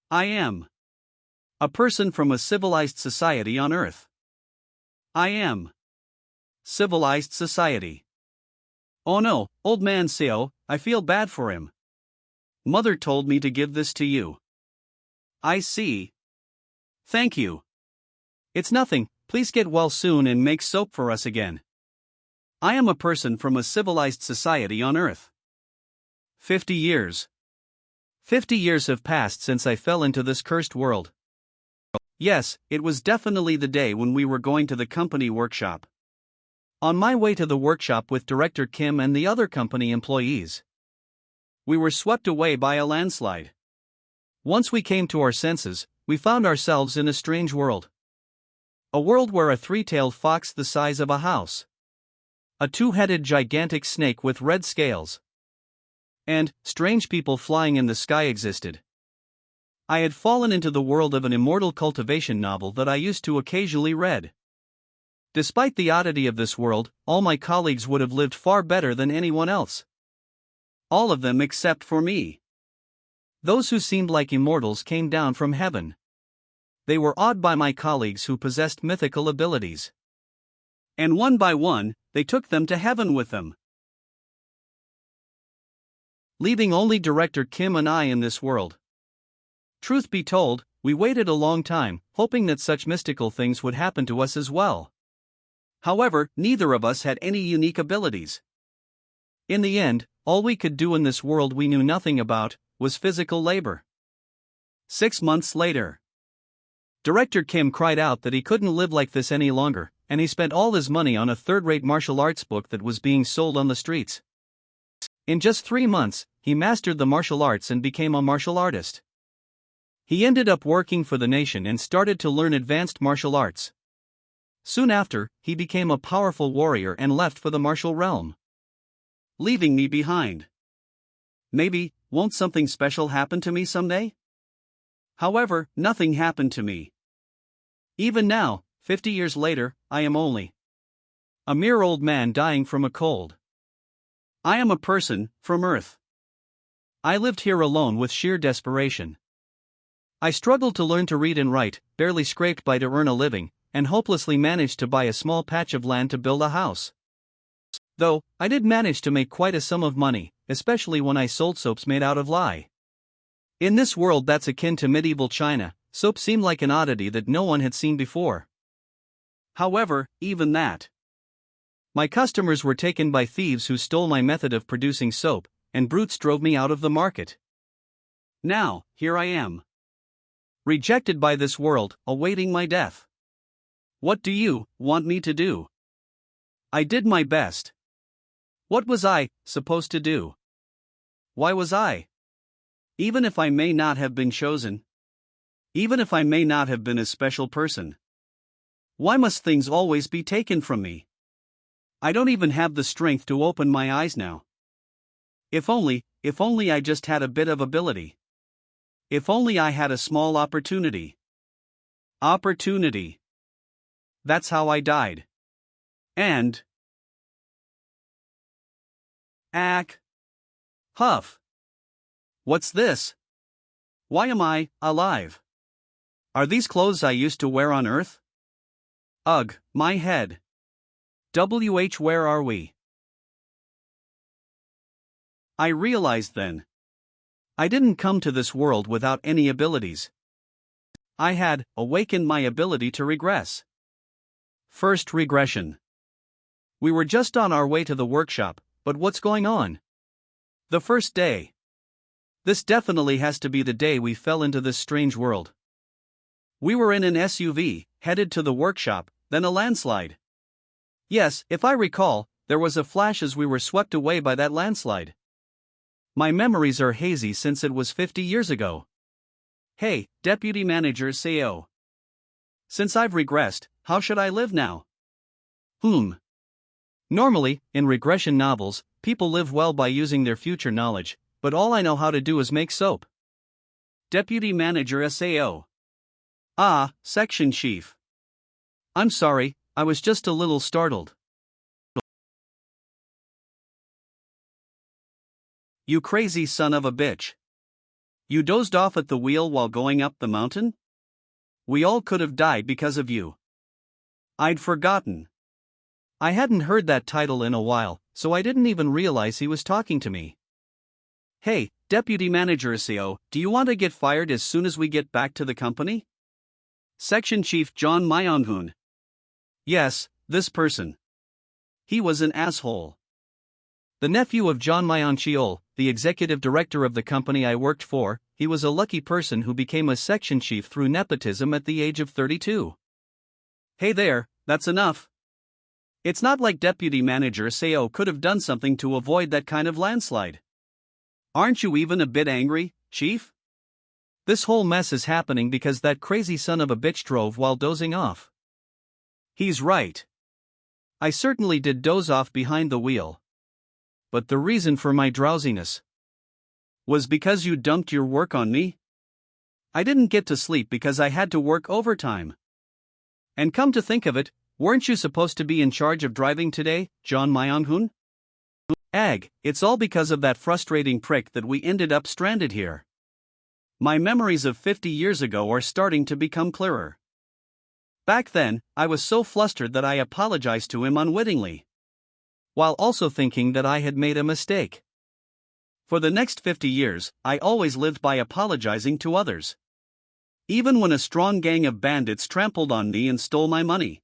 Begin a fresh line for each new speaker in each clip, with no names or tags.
I am a person from a civilized society on Earth. I am civilized society. Oh no, old man Seo, I feel bad for him. Mother told me to give this to you. I see. Thank you. It's nothing, please get well soon and make soap for us again. I am a person from a civilized society on Earth. 50 years. 50 years have passed since I fell into this cursed world. Yes, it was definitely the day when we were going to the company workshop. On my way to the workshop with Director Kim and the other company employees, we were swept away by a landslide. Once we came to our senses, we found ourselves in a strange world. A world where a three-tailed fox the size of a house, a two-headed gigantic snake with red scales, and strange people flying in the sky existed. I had fallen into the world of an immortal cultivation novel that I used to occasionally read. Despite the oddity of this world, all my colleagues would have lived far better than anyone else. All of them except for me. Those who seemed like immortals came down from heaven. They were awed by my colleagues who possessed mythical abilities. And one by one, they took them to heaven with them, leaving only Director Kim and I in this world. Truth be told, we waited a long time, hoping that such mystical things would happen to us as well. However, neither of us had any unique abilities. In the end, all we could do in this world we knew nothing about was physical labor. 6 months later, Director Kim cried out that he couldn't live like this any longer, and he spent all his money on a third-rate martial arts book that was being sold on the streets. In just 3 months, he mastered the martial arts and became a martial artist. He ended up working for the nation and started to learn advanced martial arts. Soon after, he became a powerful warrior and left for the martial realm, leaving me behind. Maybe, won't something special happen to me someday? However, nothing happened to me. Even now, 50 years later, I am only a mere old man dying from a cold. I am a person from Earth. I lived here alone with sheer desperation. I struggled to learn to read and write, barely scraped by to earn a living, and hopelessly managed to buy a small patch of land to build a house. Though, I did manage to make quite a sum of money, especially when I sold soaps made out of lye. In this world that's akin to medieval China, soap seemed like an oddity that no one had seen before. However, even that, my customers were taken by thieves who stole my method of producing soap, and brutes drove me out of the market. Now, here I am, rejected by this world, awaiting my death. What do you want me to do? I did my best. What was I supposed to do? Why was I? Even if I may not have been chosen, even if I may not have been a special person, why must things always be taken from me? I don't even have the strength to open my eyes now. If only I just had a bit of ability. If only I had a small opportunity. Opportunity. That's how I died. And ack. Huff. What's this? Why am I alive? Are these clothes I used to wear on Earth? Ugh, my head. Where are we? I realized then, I didn't come to this world without any abilities. I had awakened my ability to regress. First regression. We were just on our way to the workshop, but what's going on? The first day. This definitely has to be the day we fell into this strange world. We were in an SUV, headed to the workshop, then a landslide. Yes, if I recall, there was a flash as we were swept away by that landslide. My memories are hazy since it was 50 years ago. Hey, Deputy Manager Seo. Since I've regressed, how should I live now? Normally, in regression novels, people live well by using their future knowledge, but all I know how to do is make soap. Deputy Manager Sao. Ah, Section Chief. I'm sorry, I was just a little startled. You crazy son of a bitch. You dozed off at the wheel while going up the mountain? We all could have died because of you. I'd forgotten. I hadn't heard that title in a while, so I didn't even realize he was talking to me. Hey, Deputy Manager Iseo, do you want to get fired as soon as we get back to the company? Section Chief John Myonhoon. Yes, this person. He was an asshole. The nephew of John Myon-cheol, the executive director of the company I worked for, he was a lucky person who became a section chief through nepotism at the age of 32. Hey there, that's enough. It's not like Deputy Manager Seo could have done something to avoid that kind of landslide. Aren't you even a bit angry, Chief? This whole mess is happening because that crazy son of a bitch drove while dozing off. He's right. I certainly did doze off behind the wheel. But the reason for my drowsiness was because you dumped your work on me. I didn't get to sleep because I had to work overtime. And come to think of it, weren't you supposed to be in charge of driving today, John Myonhoon? It's all because of that frustrating prick that we ended up stranded here. My memories of 50 years ago are starting to become clearer. Back then, I was so flustered that I apologized to him unwittingly, while also thinking that I had made a mistake. For the next 50 years, I always lived by apologizing to others. Even when a strong gang of bandits trampled on me and stole my money.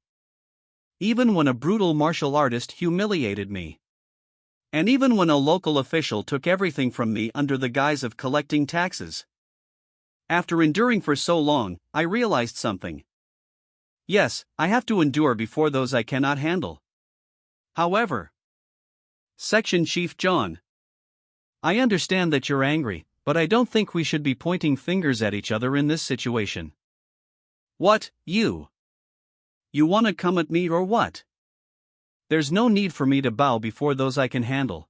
Even when a brutal martial artist humiliated me. And even when a local official took everything from me under the guise of collecting taxes. After enduring for so long, I realized something. Yes, I have to endure before those I cannot handle. However, Section Chief John, I understand that you're angry, but I don't think we should be pointing fingers at each other in this situation. What, you? You want to come at me or what? There's no need for me to bow before those I can handle.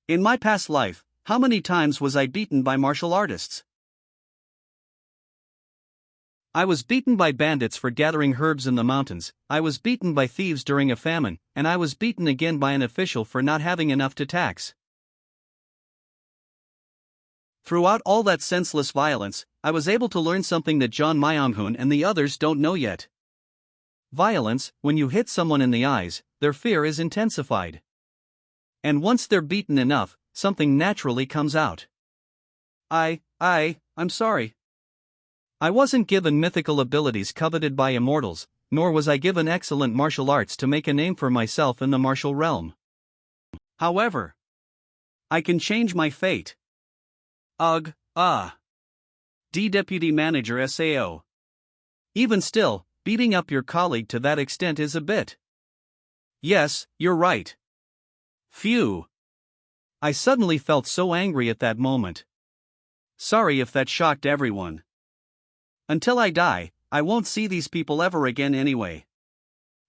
In my past life, how many times was I beaten by martial artists? I was beaten by bandits for gathering herbs in the mountains, I was beaten by thieves during a famine, and I was beaten again by an official for not having enough to tax. Throughout all that senseless violence, I was able to learn something that John Myonhoon and the others don't know yet. Violence, when you hit someone in the eyes, their fear is intensified. And once they're beaten enough, something naturally comes out. I'm sorry. I wasn't given mythical abilities coveted by immortals, nor was I given excellent martial arts to make a name for myself in the martial realm. However, I can change my fate. Deputy Manager SAO. Even still, beating up your colleague to that extent is a bit. Yes, you're right. Phew. I suddenly felt so angry at that moment. Sorry if that shocked everyone. Until I die, I won't see these people ever again anyway.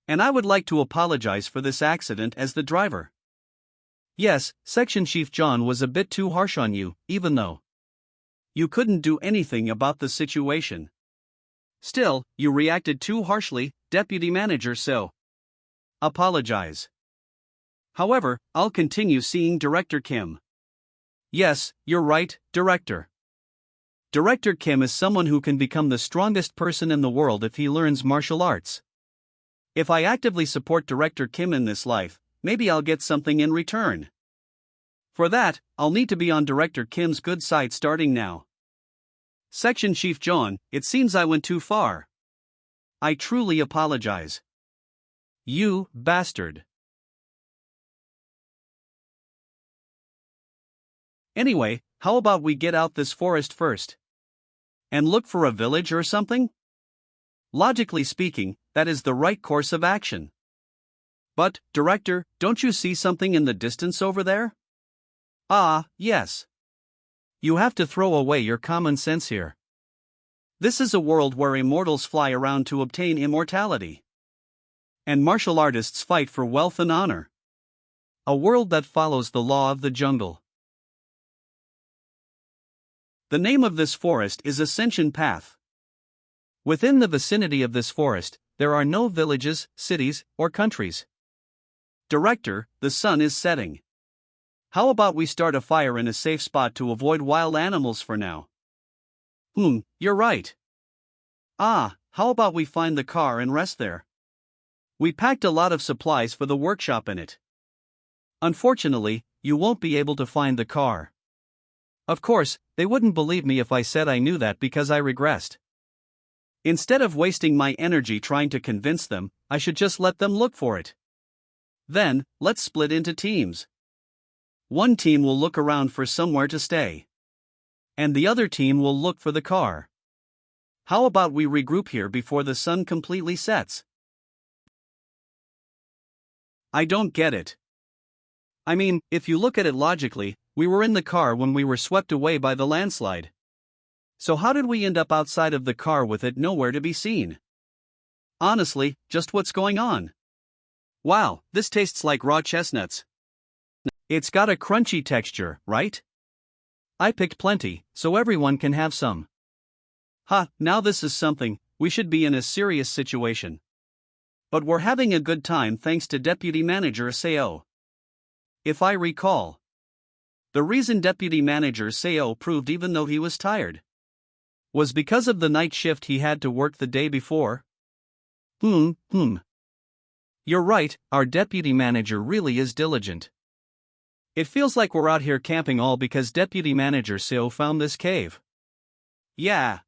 And I would like to apologize for this accident as the driver. Yes, Section Chief John was a bit too harsh on you, even though you couldn't do anything about the situation. Still, you reacted too harshly, Deputy Manager, so apologize. However, I'll continue seeing Director Kim. Yes, you're right, Director. Director Kim is someone who can become the strongest person in the world if he learns martial arts. If I actively support Director Kim in this life, maybe I'll get something in return. For that, I'll need to be on Director Kim's good side starting now. Section Chief John, it seems I went too far. I truly apologize. You bastard. Anyway, how about we get out this forest first? And look for a village or something? Logically speaking, that is the right course of action. But, Director, don't you see something in the distance over there? Yes. You have to throw away your common sense here. This is a world where immortals fly around to obtain immortality. And martial artists fight for wealth and honor. A world that follows the law of the jungle. The name of this forest is Ascension Path. Within the vicinity of this forest, there are no villages, cities, or countries. Director, the sun is setting. How about we start a fire in a safe spot to avoid wild animals for now? You're right. How about we find the car and rest there? We packed a lot of supplies for the workshop in it. Unfortunately, you won't be able to find the car. Of course, they wouldn't believe me if I said I knew that because I regressed. Instead of wasting my energy trying to convince them, I should just let them look for it. Then, let's split into teams. One team will look around for somewhere to stay. And the other team will look for the car. How about we regroup here before the sun completely sets? I don't get it. I mean, if you look at it logically, we were in the car when we were swept away by the landslide. So how did we end up outside of the car with it nowhere to be seen? Honestly, just what's going on? Wow, this tastes like raw chestnuts. It's got a crunchy texture, right? I picked plenty, so everyone can have some. Now this is something, we should be in a serious situation. But we're having a good time thanks to Deputy Manager Sao. If I recall, the reason Deputy Manager Sao proved even though he was tired was because of the night shift he had to work the day before. You're right, our Deputy Manager really is diligent. It feels like we're out here camping all because Deputy Manager Sao found this cave. Yeah.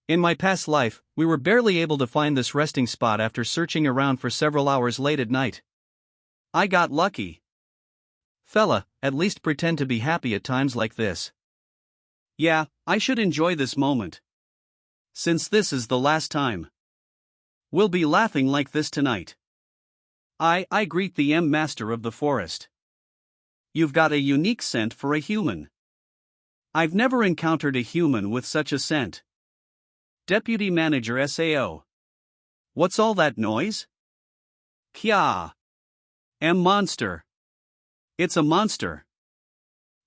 In my past life, we were barely able to find this resting spot after searching around for several hours late at night. I got lucky. Fella, at least pretend to be happy at times like this. Yeah, I should enjoy this moment. Since this is the last time. We'll be laughing like this tonight. I greet the Master of the Forest. You've got a unique scent for a human. I've never encountered a human with such a scent. Deputy Manager Sao. What's all that noise? Kya. Monster. It's a monster.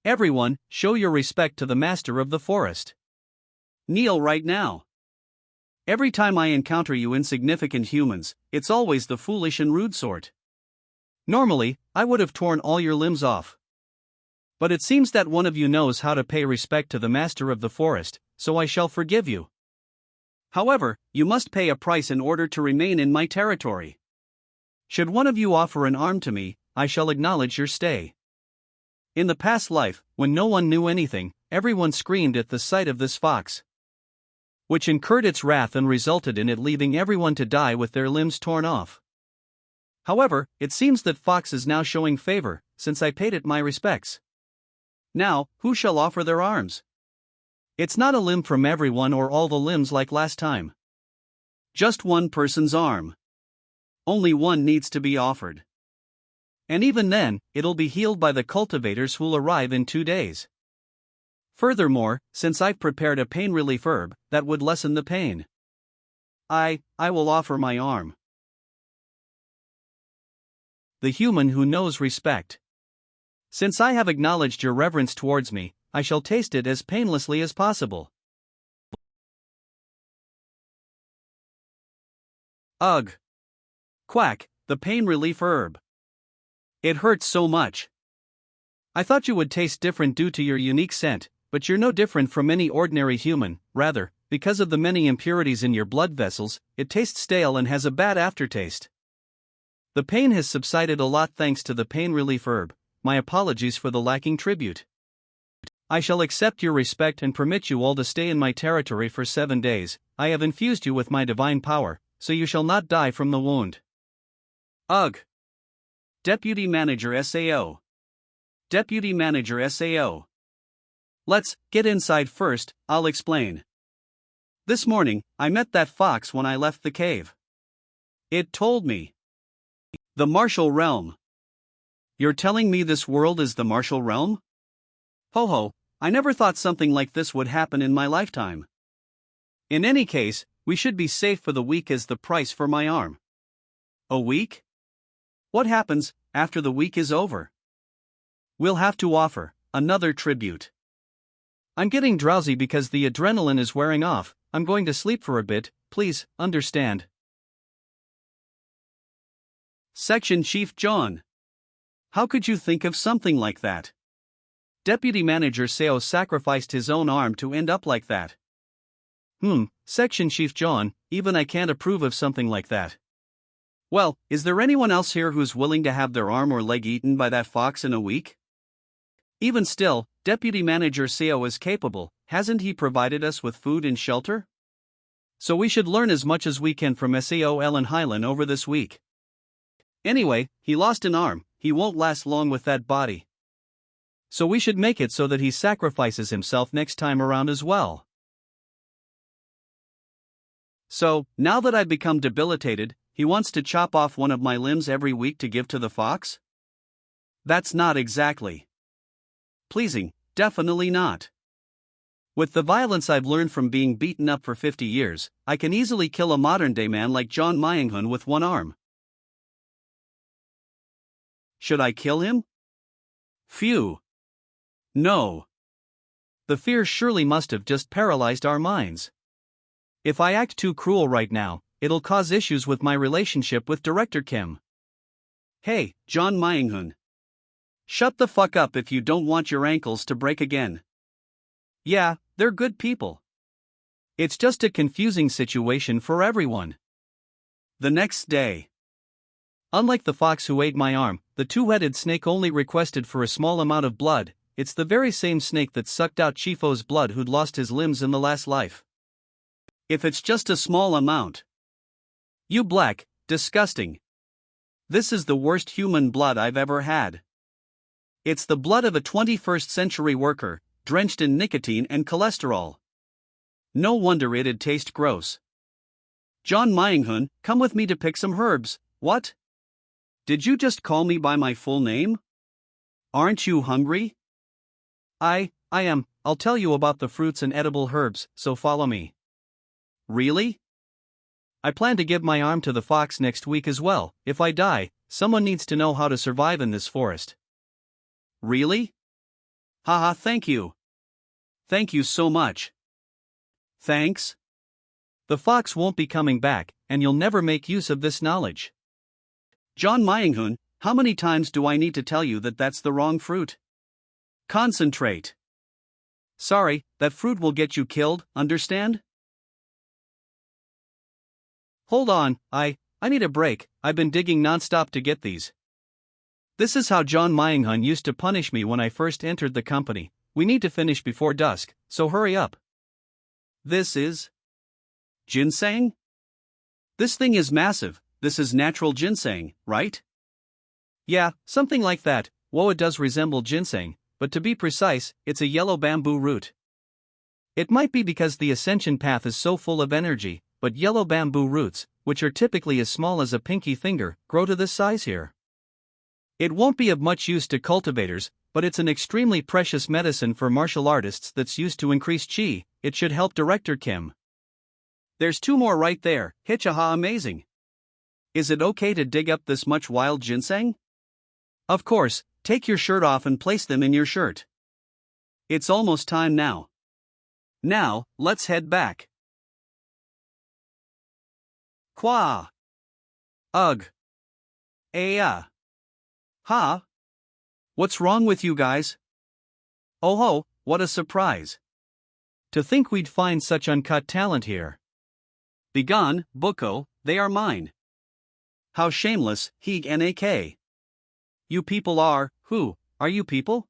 Everyone, show your respect to the Master of the Forest. Kneel right now. Every time I encounter you insignificant humans, it's always the foolish and rude sort. Normally, I would have torn all your limbs off. But it seems that one of you knows how to pay respect to the Master of the Forest, so I shall forgive you. However, you must pay a price in order to remain in my territory. Should one of you offer an arm to me, I shall acknowledge your stay. In the past life, when no one knew anything, everyone screamed at the sight of this fox, which incurred its wrath and resulted in it leaving everyone to die with their limbs torn off. However, it seems that fox is now showing favor, since I paid it my respects. Now, who shall offer their arms? It's not a limb from everyone or all the limbs like last time. Just one person's arm. Only one needs to be offered. And even then, it'll be healed by the cultivators who'll arrive in 2 days. Furthermore, since I've prepared a pain relief herb, that would lessen the pain. I will offer my arm. The human who knows respect. Since I have acknowledged your reverence towards me, I shall taste it as painlessly as possible. Ugh. Quack, the pain relief herb. It hurts so much. I thought you would taste different due to your unique scent, but you're no different from any ordinary human. Rather, because of the many impurities in your blood vessels, it tastes stale and has a bad aftertaste. The pain has subsided a lot thanks to the pain relief herb. My apologies for the lacking tribute. I shall accept your respect and permit you all to stay in my territory for 7 days. I have infused you with my divine power, so you shall not die from the wound. Ugh. Deputy Manager Sao. Deputy Manager Sao. Let's get inside first, I'll explain. This morning, I met that fox when I left the cave. It told me. The martial realm. You're telling me this world is the martial realm? Ho ho, I never thought something like this would happen in my lifetime. In any case, we should be safe for the week as the price for my arm. A week? What happens after the week is over? We'll have to offer another tribute. I'm getting drowsy because the adrenaline is wearing off. I'm going to sleep for a bit, please understand. Section Chief John. How could you think of something like that? Deputy Manager Seo sacrificed his own arm to end up like that. Section Chief John, even I can't approve of something like that. Well, is there anyone else here who's willing to have their arm or leg eaten by that fox in a week? Even still, Deputy Manager Seo is capable. Hasn't he provided us with food and shelter? So we should learn as much as we can from Seo Ellen Hylan over this week. Anyway, he lost an arm, he won't last long with that body. So we should make it so that he sacrifices himself next time around as well. So, now that I've become debilitated, he wants to chop off one of my limbs every week to give to the fox? That's not exactly pleasing, definitely not. With the violence I've learned from being beaten up for 50 years, I can easily kill a modern-day man like John Myung-hun with one arm. Should I kill him? Phew. No. The fear surely must have just paralyzed our minds. If I act too cruel right now, it'll cause issues with my relationship with Director Kim. Hey, John Myung-hun. Shut the fuck up if you don't want your ankles to break again. Yeah, they're good people. It's just a confusing situation for everyone. The next day. Unlike the fox who ate my arm, the two-headed snake only requested for a small amount of blood. It's the very same snake that sucked out Chifo's blood who'd lost his limbs in the last life. If it's just a small amount. You black, disgusting. This is the worst human blood I've ever had. It's the blood of a 21st century worker, drenched in nicotine and cholesterol. No wonder it'd taste gross. John Myung-hun, come with me to pick some herbs. What? Did you just call me by my full name? Aren't you hungry? I am. I'll tell you about the fruits and edible herbs, so follow me. Really? I plan to give my arm to the fox next week as well. If I die, someone needs to know how to survive in this forest. Really? Haha, thank you. Thank you so much. Thanks? The fox won't be coming back, and you'll never make use of this knowledge. John Myung-hun, how many times do I need to tell you that that's the wrong fruit? Concentrate. Sorry, that fruit will get you killed, understand? Hold on, I need a break. I've been digging nonstop to get these. This is how John Myung-hun used to punish me when I first entered the company. We need to finish before dusk, so hurry up. This is ginseng? This thing is massive. This is natural ginseng, right? Yeah, something like that. Whoa, it does resemble ginseng, but to be precise, it's a yellow bamboo root. It might be because the ascension path is so full of energy, but yellow bamboo roots, which are typically as small as a pinky finger, grow to this size here. It won't be of much use to cultivators, but it's an extremely precious medicine for martial artists that's used to increase chi. It should help Director Kim. There's two more right there. Hichaha, amazing. Is it okay to dig up this much wild ginseng? Of course, take your shirt off and place them in your shirt. It's almost time now. Now, let's head back. Qua. Ugh. Ha? What's wrong with you guys? Oh ho, what a surprise. To think we'd find such uncut talent here. Begone, Buko, they are mine. How shameless, he nak. You people are, who, are you people?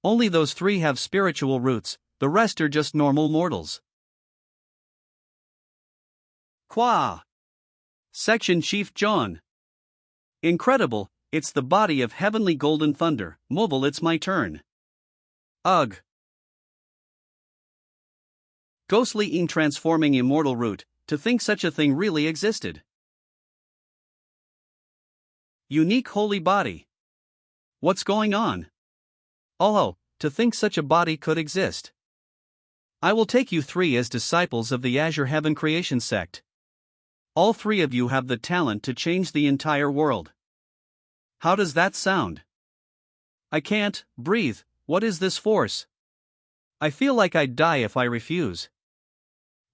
Only those three have spiritual roots, the rest are just normal mortals. Qua. Section Chief John. Incredible, it's the body of heavenly golden thunder. Mobile, it's my turn. Ugh. Ghostly in transforming immortal root, to think such a thing really existed. Unique holy body. What's going on? Oh, to think such a body could exist. I will take you three as disciples of the Azure Heaven Creation Sect. All three of you have the talent to change the entire world. How does that sound? I can't breathe. What is this force? I feel like I'd die if I refuse.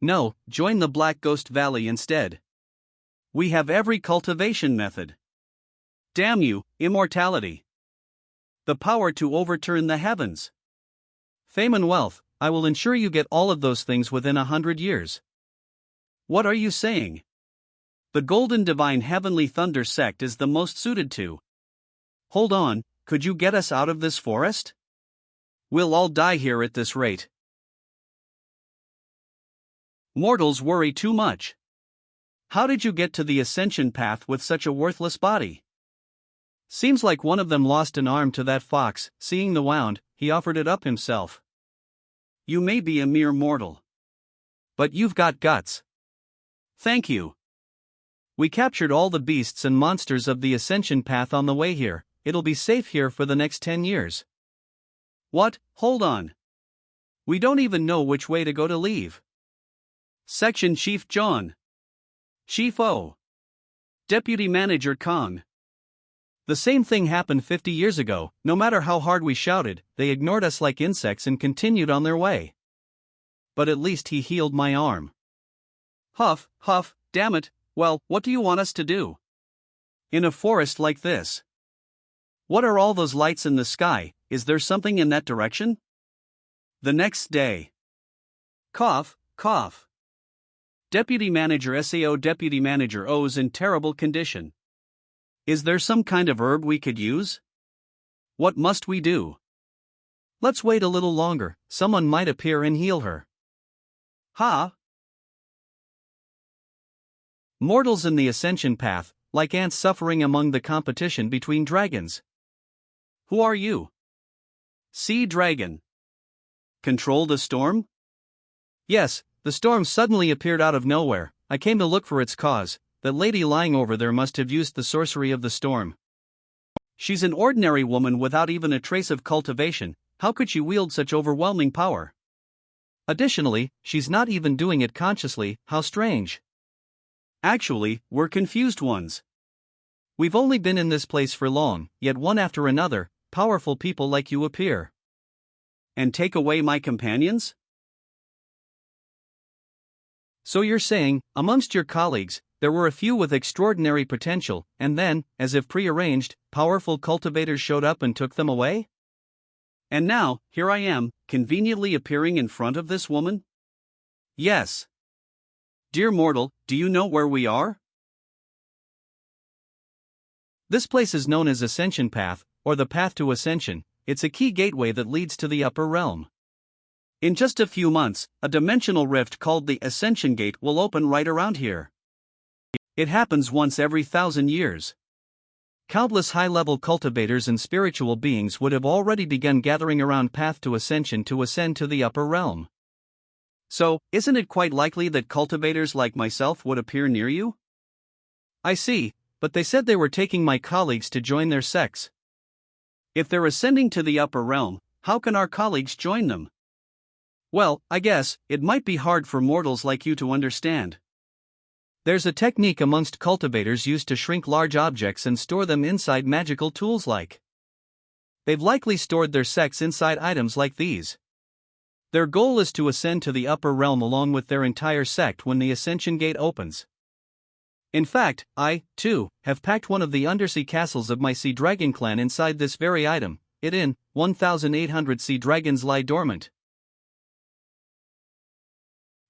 No, join the Black Ghost Valley instead. We have every cultivation method. Damn you, immortality. The power to overturn the heavens. Fame and wealth, I will ensure you get all of those things within 100 years. What are you saying? The Golden Divine Heavenly Thunder sect is the most suited to. Hold on, could you get us out of this forest? We'll all die here at this rate. Mortals worry too much. How did you get to the ascension path with such a worthless body? Seems like one of them lost an arm to that fox. Seeing the wound, he offered it up himself. You may be a mere mortal, but you've got guts. Thank you. We captured all the beasts and monsters of the ascension path on the way here. It'll be safe here for the next 10 years. What? Hold on. We don't even know which way to go to leave. Section Chief John. Chief O. Deputy Manager Kong. The same thing happened 50 years ago. No matter how hard we shouted, they ignored us like insects and continued on their way. But at least he healed my arm. Huff, huff, damn it. Well, what do you want us to do? In a forest like this? What are all those lights in the sky? Is there something in that direction? The next day. Cough, cough. Deputy Manager SAO Deputy Manager O's in terrible condition. Is there some kind of herb we could use? What must we do? Let's wait a little longer, someone might appear and heal her. Ha! Mortals in the ascension path, like ants suffering among the competition between dragons. Who are you? Sea Dragon. Control the storm? Yes, the storm suddenly appeared out of nowhere. I came to look for its cause. That lady lying over there must have used the sorcery of the storm. She's an ordinary woman without even a trace of cultivation. How could she wield such overwhelming power? Additionally, she's not even doing it consciously. How strange. Actually, we're confused ones. We've only been in this place for long, yet one after another, powerful people like you appear. And take away my companions? So you're saying, amongst your colleagues, there were a few with extraordinary potential, and then, as if prearranged, powerful cultivators showed up and took them away? And now, here I am, conveniently appearing in front of this woman? Yes. Dear mortal, do you know where we are? This place is known as Ascension Path, or the Path to Ascension. It's a key gateway that leads to the upper realm. In just a few months, a dimensional rift called the Ascension Gate will open right around here. It happens once every 1,000 years. Countless high-level cultivators and spiritual beings would have already begun gathering around Path to Ascension to ascend to the upper realm. So, isn't it quite likely that cultivators like myself would appear near you? I see, but they said they were taking my colleagues to join their sects. If they're ascending to the upper realm, how can our colleagues join them? Well, I guess, it might be hard for mortals like you to understand. There's a technique amongst cultivators used to shrink large objects and store them inside magical tools like. They've likely stored their sects inside items like these. Their goal is to ascend to the upper realm along with their entire sect when the Ascension Gate opens. In fact, I, too, have packed one of the undersea castles of my Sea Dragon clan inside this very item. It in 1,800 sea dragons lie dormant.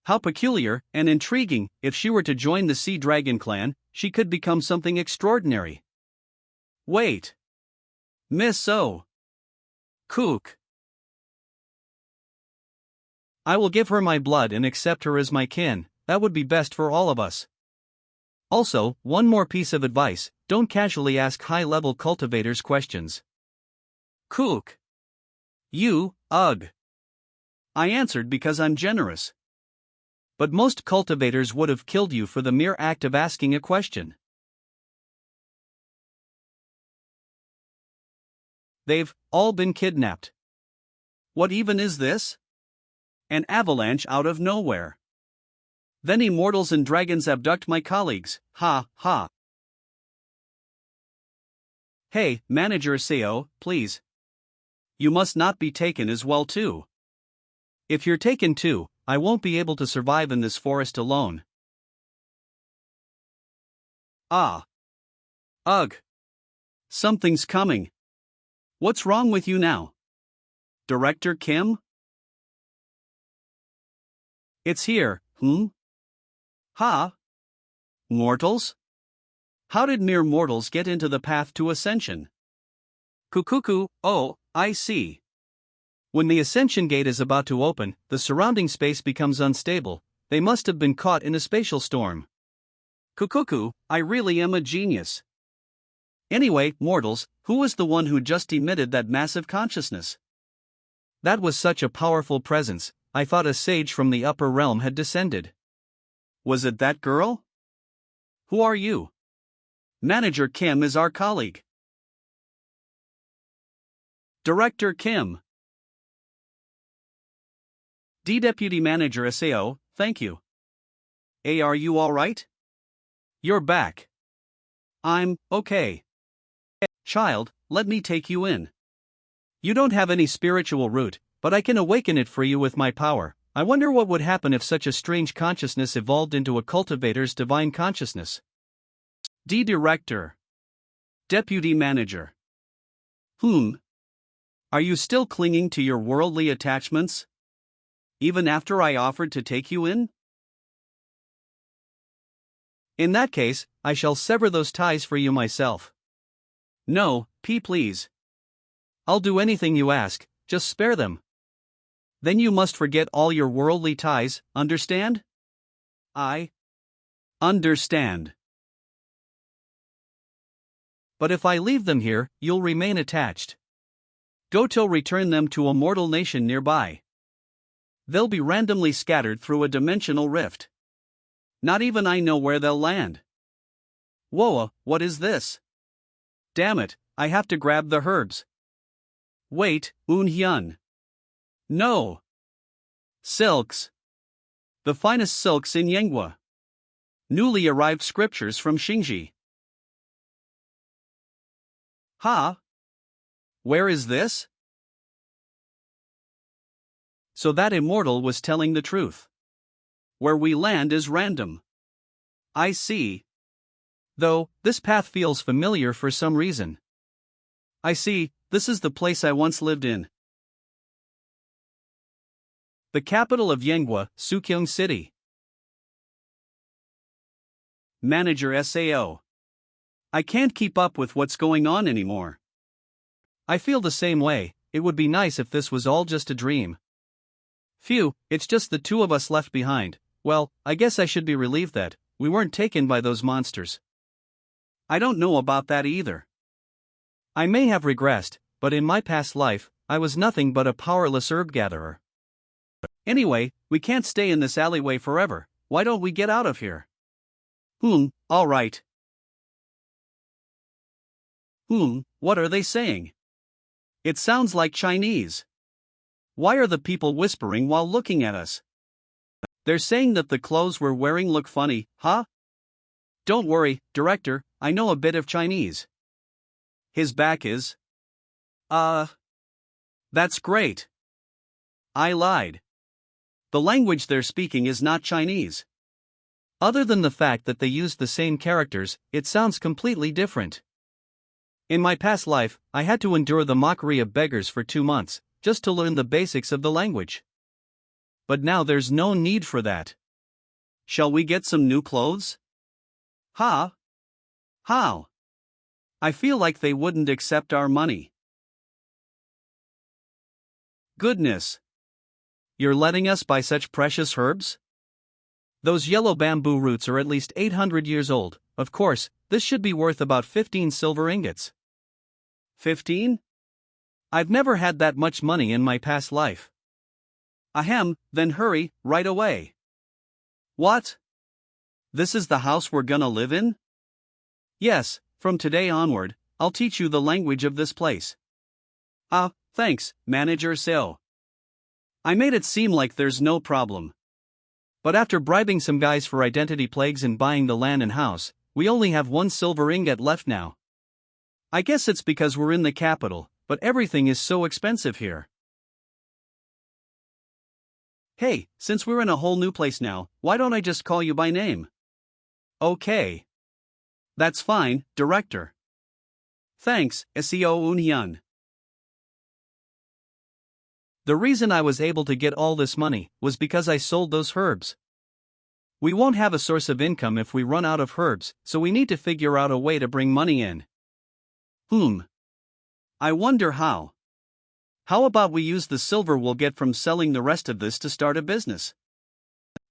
How peculiar and intriguing. If she were to join the Sea Dragon clan, she could become something extraordinary. Wait. Miss O. Kook. I will give her my blood and accept her as my kin. That would be best for all of us. Also, one more piece of advice, don't casually ask high-level cultivators questions. Kook. You, ugh. I answered because I'm generous. But most cultivators would have killed you for the mere act of asking a question. They've all been kidnapped. What even is this? An avalanche out of nowhere. Then immortals and dragons abduct my colleagues, ha, ha. Hey, Manager Seo, please. You must not be taken as well too. If you're taken too, I won't be able to survive in this forest alone. Ah. Ugh. Something's coming. What's wrong with you now? Director Kim? It's here, Ha? Mortals? How did mere mortals get into the path to ascension? Kukuku, oh, I see. When the ascension gate is about to open, the surrounding space becomes unstable. They must have been caught in a spatial storm. Kukuku, I really am a genius. Anyway, mortals, who was the one who just emitted that massive consciousness? That was such a powerful presence, I thought a sage from the upper realm had descended. Was it that girl? Who are you? Manager Kim is our colleague. Director Kim. Deputy Manager Sao, thank you. Are you alright? You're back. I'm okay. Child, let me take you in. You don't have any spiritual root, but I can awaken it for you with my power. I wonder what would happen if such a strange consciousness evolved into a cultivator's divine consciousness. Director. Deputy Manager. Are you still clinging to your worldly attachments? Even after I offered to take you in? In that case, I shall sever those ties for you myself. No, please. I'll do anything you ask, just spare them. Then you must forget all your worldly ties, understand? I understand. But if I leave them here, you'll remain attached. Go till return them to a mortal nation nearby. They'll be randomly scattered through a dimensional rift. Not even I know where they'll land. Whoa, what is this? Damn it, I have to grab the herbs. Wait, Hyun. No. Silks. The finest silks in Manhwa. Newly arrived scriptures from Xingji. Ha? Where is this? So that immortal was telling the truth. Where we land is random. I see. Though, this path feels familiar for some reason. I see, this is the place I once lived in. The capital of Manhwa, Sukkyong City. Manager Sao. I can't keep up with what's going on anymore. I feel the same way. It would be nice if this was all just a dream. Phew, it's just the two of us left behind. Well, I guess I should be relieved that we weren't taken by those monsters. I don't know about that either. I may have regressed, but in my past life, I was nothing but a powerless herb gatherer. Anyway, we can't stay in this alleyway forever. Why don't we get out of here? All right. What are they saying? It sounds like Chinese. Why are the people whispering while looking at us? They're saying that the clothes we're wearing look funny, huh? Don't worry, Director, I know a bit of Chinese. His back is. That's great. I lied. The language they're speaking is not Chinese. Other than the fact that they used the same characters, it sounds completely different. In my past life, I had to endure the mockery of beggars for 2 months, just to learn the basics of the language. But now there's no need for that. Shall we get some new clothes? How? I feel like they wouldn't accept our money. Goodness. You're letting us buy such precious herbs? Those yellow bamboo roots are at least 800 years old. Of course, this should be worth about 15 silver ingots. 15? I've never had that much money in my past life. Ahem, then hurry, right away. What? This is the house we're gonna live in? Yes, from today onward, I'll teach you the language of this place. Thanks, Manager Seo. I made it seem like there's no problem. But after bribing some guys for identity plagues and buying the land and house, we only have 1 silver ingot left now. I guess it's because we're in the capital, but everything is so expensive here. Hey, since we're in a whole new place now, why don't I just call you by name? Okay. That's fine, Director. Thanks, Seo Eunhyun. The reason I was able to get all this money was because I sold those herbs. We won't have a source of income if we run out of herbs, so we need to figure out a way to bring money in. I wonder how. How about we use the silver we'll get from selling the rest of this to start a business?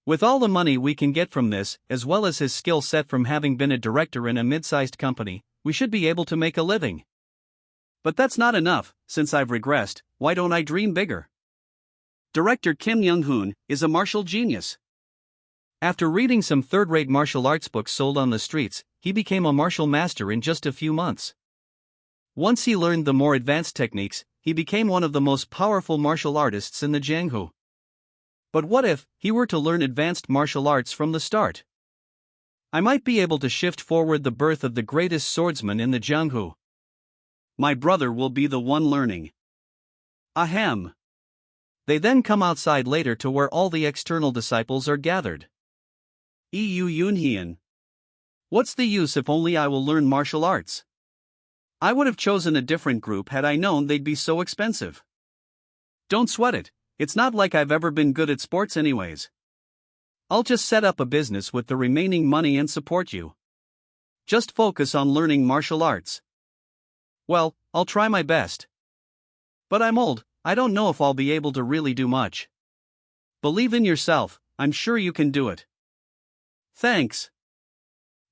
With all the money we can get from this, as well as his skill set from having been a director in a mid-sized company, we should be able to make a living. But that's not enough. Since I've regressed, why don't I dream bigger? Director Kim Young-hoon is a martial genius. After reading some third-rate martial arts books sold on the streets, he became a martial master in just a few months. Once he learned the more advanced techniques, he became one of the most powerful martial artists in the Jianghu. But what if he were to learn advanced martial arts from the start? I might be able to shift forward the birth of the greatest swordsman in the Jianghu. My brother will be the one learning. Ahem. They then come outside later to where all the external disciples are gathered. Eu Yoonhyun. What's the use if only I will learn martial arts? I would have chosen a different group had I known they'd be so expensive. Don't sweat it, it's not like I've ever been good at sports anyways. I'll just set up a business with the remaining money and support you. Just focus on learning martial arts. Well, I'll try my best. But I'm old, I don't know if I'll be able to really do much. Believe in yourself, I'm sure you can do it. Thanks.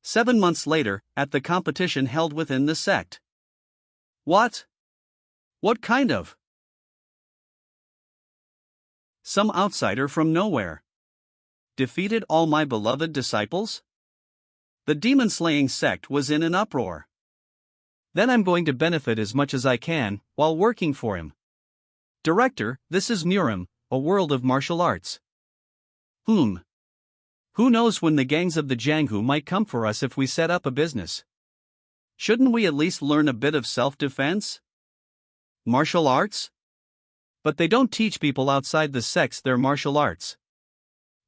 7 months later, at the competition held within the sect. What? What kind of? Some outsider from nowhere defeated all my beloved disciples? The demon-slaying sect was in an uproar. Then I'm going to benefit as much as I can, while working for him. Director, this is Murim, a world of martial arts. Who knows when the gangs of the Jianghu might come for us if we set up a business? Shouldn't we at least learn a bit of self-defense? Martial arts? But they don't teach people outside the sects their martial arts.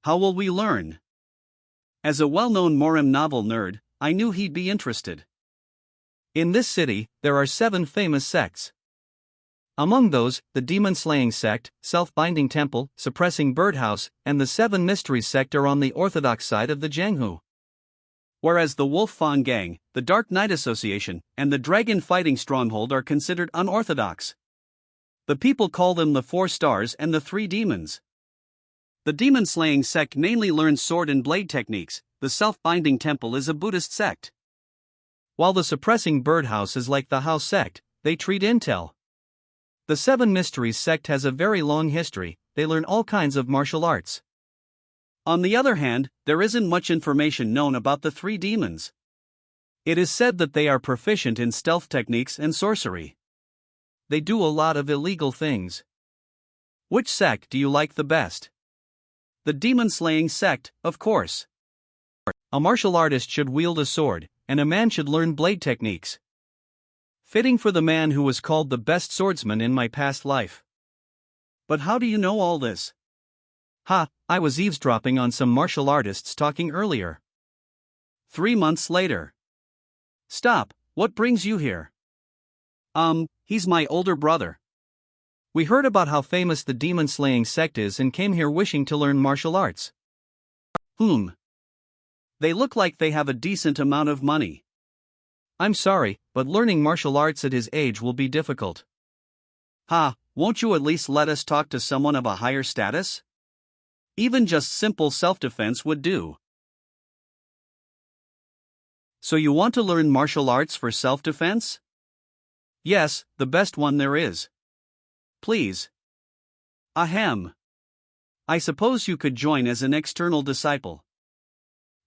How will we learn? As a well-known Morim novel nerd, I knew he'd be interested. In this city, there are 7 famous sects. Among those, the demon-slaying sect, self-binding temple, suppressing birdhouse, and the 7 mysteries sect are on the orthodox side of the Jianghu. Whereas the Wolf Fawn Gang, the Dark Knight Association, and the Dragon Fighting Stronghold are considered unorthodox. The people call them the 4 Stars and the 3 Demons. The demon-slaying sect mainly learns sword and blade techniques. The self-binding temple is a Buddhist sect. While the suppressing birdhouse is like the House sect, they treat intel. The 7 Mysteries sect has a very long history, they learn all kinds of martial arts. On the other hand, there isn't much information known about the 3 demons. It is said that they are proficient in stealth techniques and sorcery. They do a lot of illegal things. Which sect do you like the best? The demon-slaying sect, of course. A martial artist should wield a sword, and a man should learn blade techniques. Fitting for the man who was called the best swordsman in my past life. But how do you know all this? I was eavesdropping on some martial artists talking earlier. 3 months later. Stop, what brings you here? He's my older brother. We heard about how famous the demon-slaying sect is and came here wishing to learn martial arts. They look like they have a decent amount of money. I'm sorry, but learning martial arts at his age will be difficult. Won't you at least let us talk to someone of a higher status? Even just simple self-defense would do. So you want to learn martial arts for self-defense? Yes, the best one there is. Please. Ahem. I suppose you could join as an external disciple.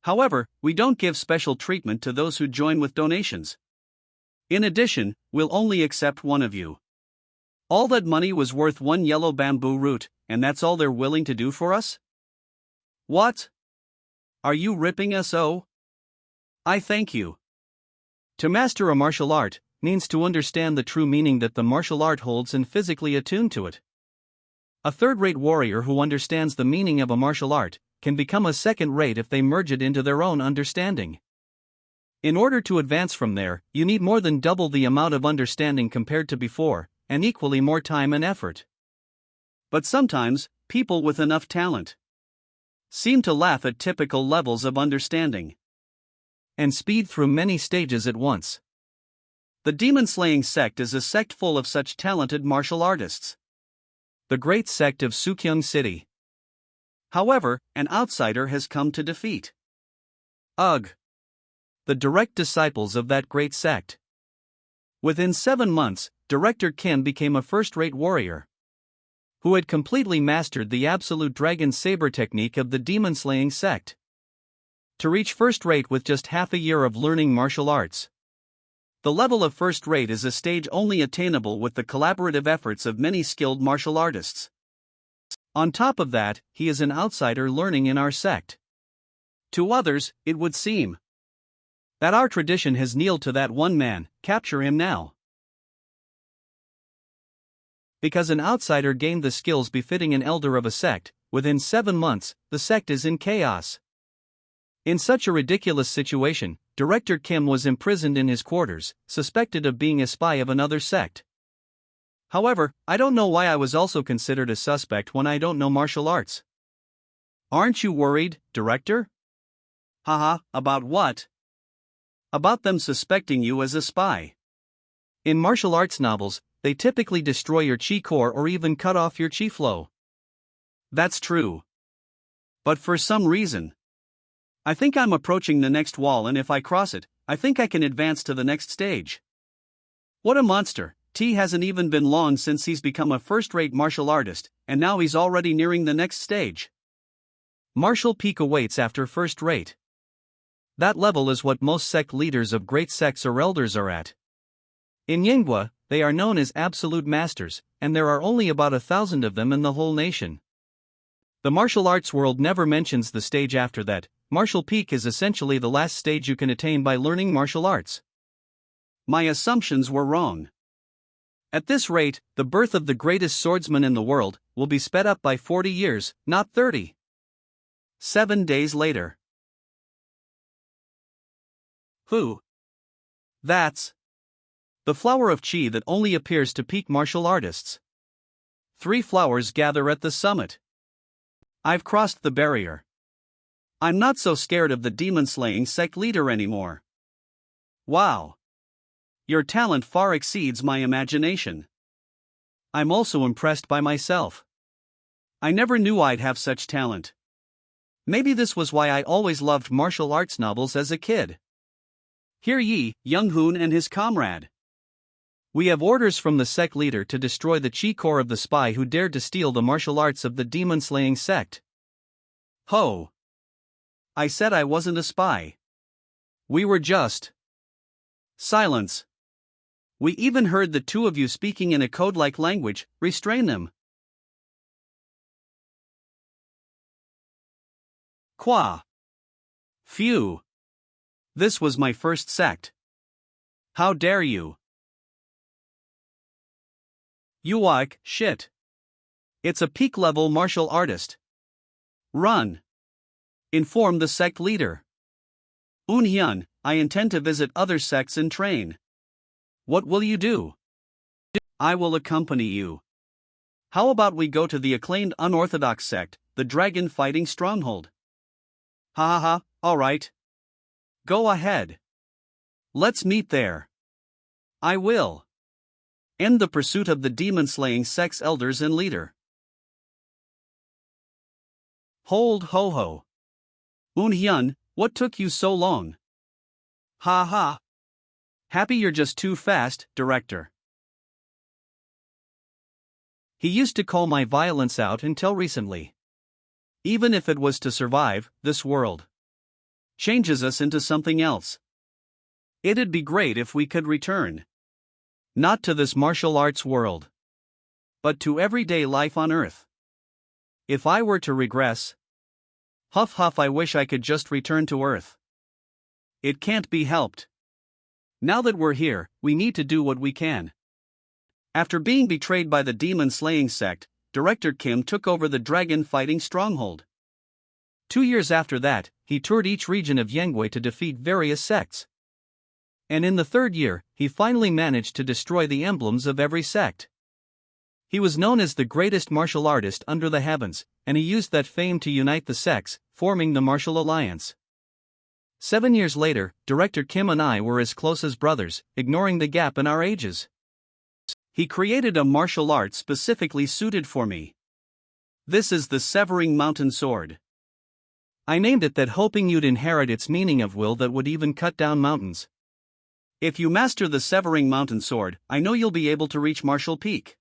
However, we don't give special treatment to those who join with donations. In addition, we'll only accept one of you. All that money was worth 1 yellow bamboo root, and that's all they're willing to do for us? What? Are you ripping us? I thank you. To master a martial art means to understand the true meaning that the martial art holds and physically attune to it. A third-rate warrior who understands the meaning of a martial art can become a second-rate if they merge it into their own understanding. In order to advance from there, you need more than double the amount of understanding compared to before, and equally more time and effort. But sometimes, people with enough talent seem to laugh at typical levels of understanding and speed through many stages at once. The demon-slaying sect is a sect full of such talented martial artists. The great sect of Sukyung City. However, an outsider has come to defeat. Ugh. The direct disciples of that great sect. Within 7 months, Director Kim became a first-rate warrior who had completely mastered the absolute dragon saber technique of the demon-slaying sect. To reach first-rate with just half a year of learning martial arts. The level of first-rate is a stage only attainable with the collaborative efforts of many skilled martial artists. On top of that, he is an outsider learning in our sect. To others, it would seem that our tradition has kneeled to that one man. Capture him now. Because an outsider gained the skills befitting an elder of a sect, within 7 months, the sect is in chaos. In such a ridiculous situation, Director Kim was imprisoned in his quarters, suspected of being a spy of another sect. However, I don't know why I was also considered a suspect when I don't know martial arts. Aren't you worried, Director? Haha, about what? About them suspecting you as a spy. In martial arts novels, they typically destroy your chi core or even cut off your chi flow. That's true. But for some reason, I think I'm approaching the next wall, and if I cross it, I think I can advance to the next stage. What a monster. T hasn't even been long since he's become a first-rate martial artist, and now he's already nearing the next stage. Martial peak awaits after first-rate. That level is what most sect leaders of great sects or elders are at. In Manhwa, they are known as absolute masters, and there are only about 1,000 of them in the whole nation. The martial arts world never mentions the stage after that. Martial peak is essentially the last stage you can attain by learning martial arts. My assumptions were wrong. At this rate, the birth of the greatest swordsman in the world will be sped up by 40 years, not 30. 7 days later. Who? That's the flower of chi that only appears to peak martial artists. 3 flowers gather at the summit. I've crossed the barrier. I'm not so scared of the demon-slaying sect leader anymore. Wow. Your talent far exceeds my imagination. I'm also impressed by myself. I never knew I'd have such talent. Maybe this was why I always loved martial arts novels as a kid. Hear ye, Young-hoon and his comrade. We have orders from the sect leader to destroy the chi core of the spy who dared to steal the martial arts of the demon-slaying sect. Ho! I said I wasn't a spy. We were just. Silence. We even heard the 2 of you speaking in a code-like language. Restrain them. Qua. Phew. This was my first sect. How dare you? Uik, shit. It's a peak-level martial artist. Run. Inform the sect leader. Unhyun, I intend to visit other sects and train. What will you do? I will accompany you. How about we go to the acclaimed unorthodox sect, the Dragon Fighting Stronghold? Ha ha ha, alright. Go ahead. Let's meet there. I will. End the pursuit of the demon-slaying sect's elders and leader. Hold ho ho. Unhyun, what took you so long? Ha ha. Happy you're just too fast, Director. He used to call my violence out until recently. Even if it was to survive, this world changes us into something else. It'd be great if we could return. Not to this martial arts world, but to everyday life on Earth. If I were to regress, huff huff, I wish I could just return to Earth. It can't be helped. Now that we're here, we need to do what we can. After being betrayed by the demon-slaying sect, Director Kim took over the Dragon Fighting Stronghold. 2 years after that, he toured each region of Yangwei to defeat various sects. And in the third year, he finally managed to destroy the emblems of every sect. He was known as the greatest martial artist under the heavens, and he used that fame to unite the sects, forming the Martial Alliance. 7 years later, Director Kim and I were as close as brothers, ignoring the gap in our ages. He created a martial art specifically suited for me. This is the Severing Mountain Sword. I named it that hoping you'd inherit its meaning of will that would even cut down mountains. If you master the Severing Mountain Sword, I know you'll be able to reach Martial Peak.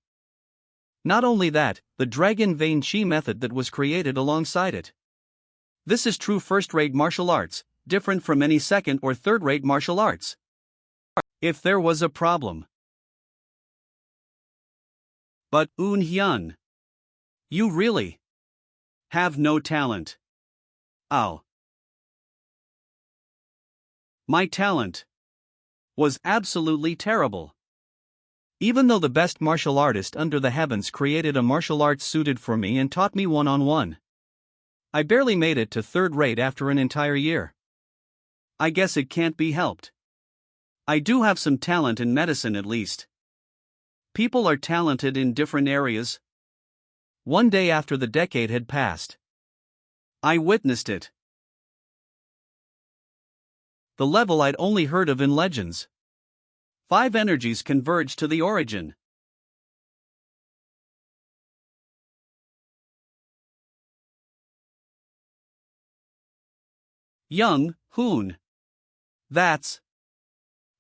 Not only that, the Dragon Vein Chi method that was created alongside it. This is true first-rate martial arts, different from any second or third-rate martial arts. If there was a problem. But Eun Hyun, you really have no talent. Oh. My talent was absolutely terrible. Even though the best martial artist under the heavens created a martial art suited for me and taught me one-on-one, I barely made it to third rate after an entire year. I guess it can't be helped. I do have some talent in medicine at least. People are talented in different areas. One day after the decade had passed, I witnessed it. The level I'd only heard of in legends. 5 energies converge to the origin. Young Hoon. That's.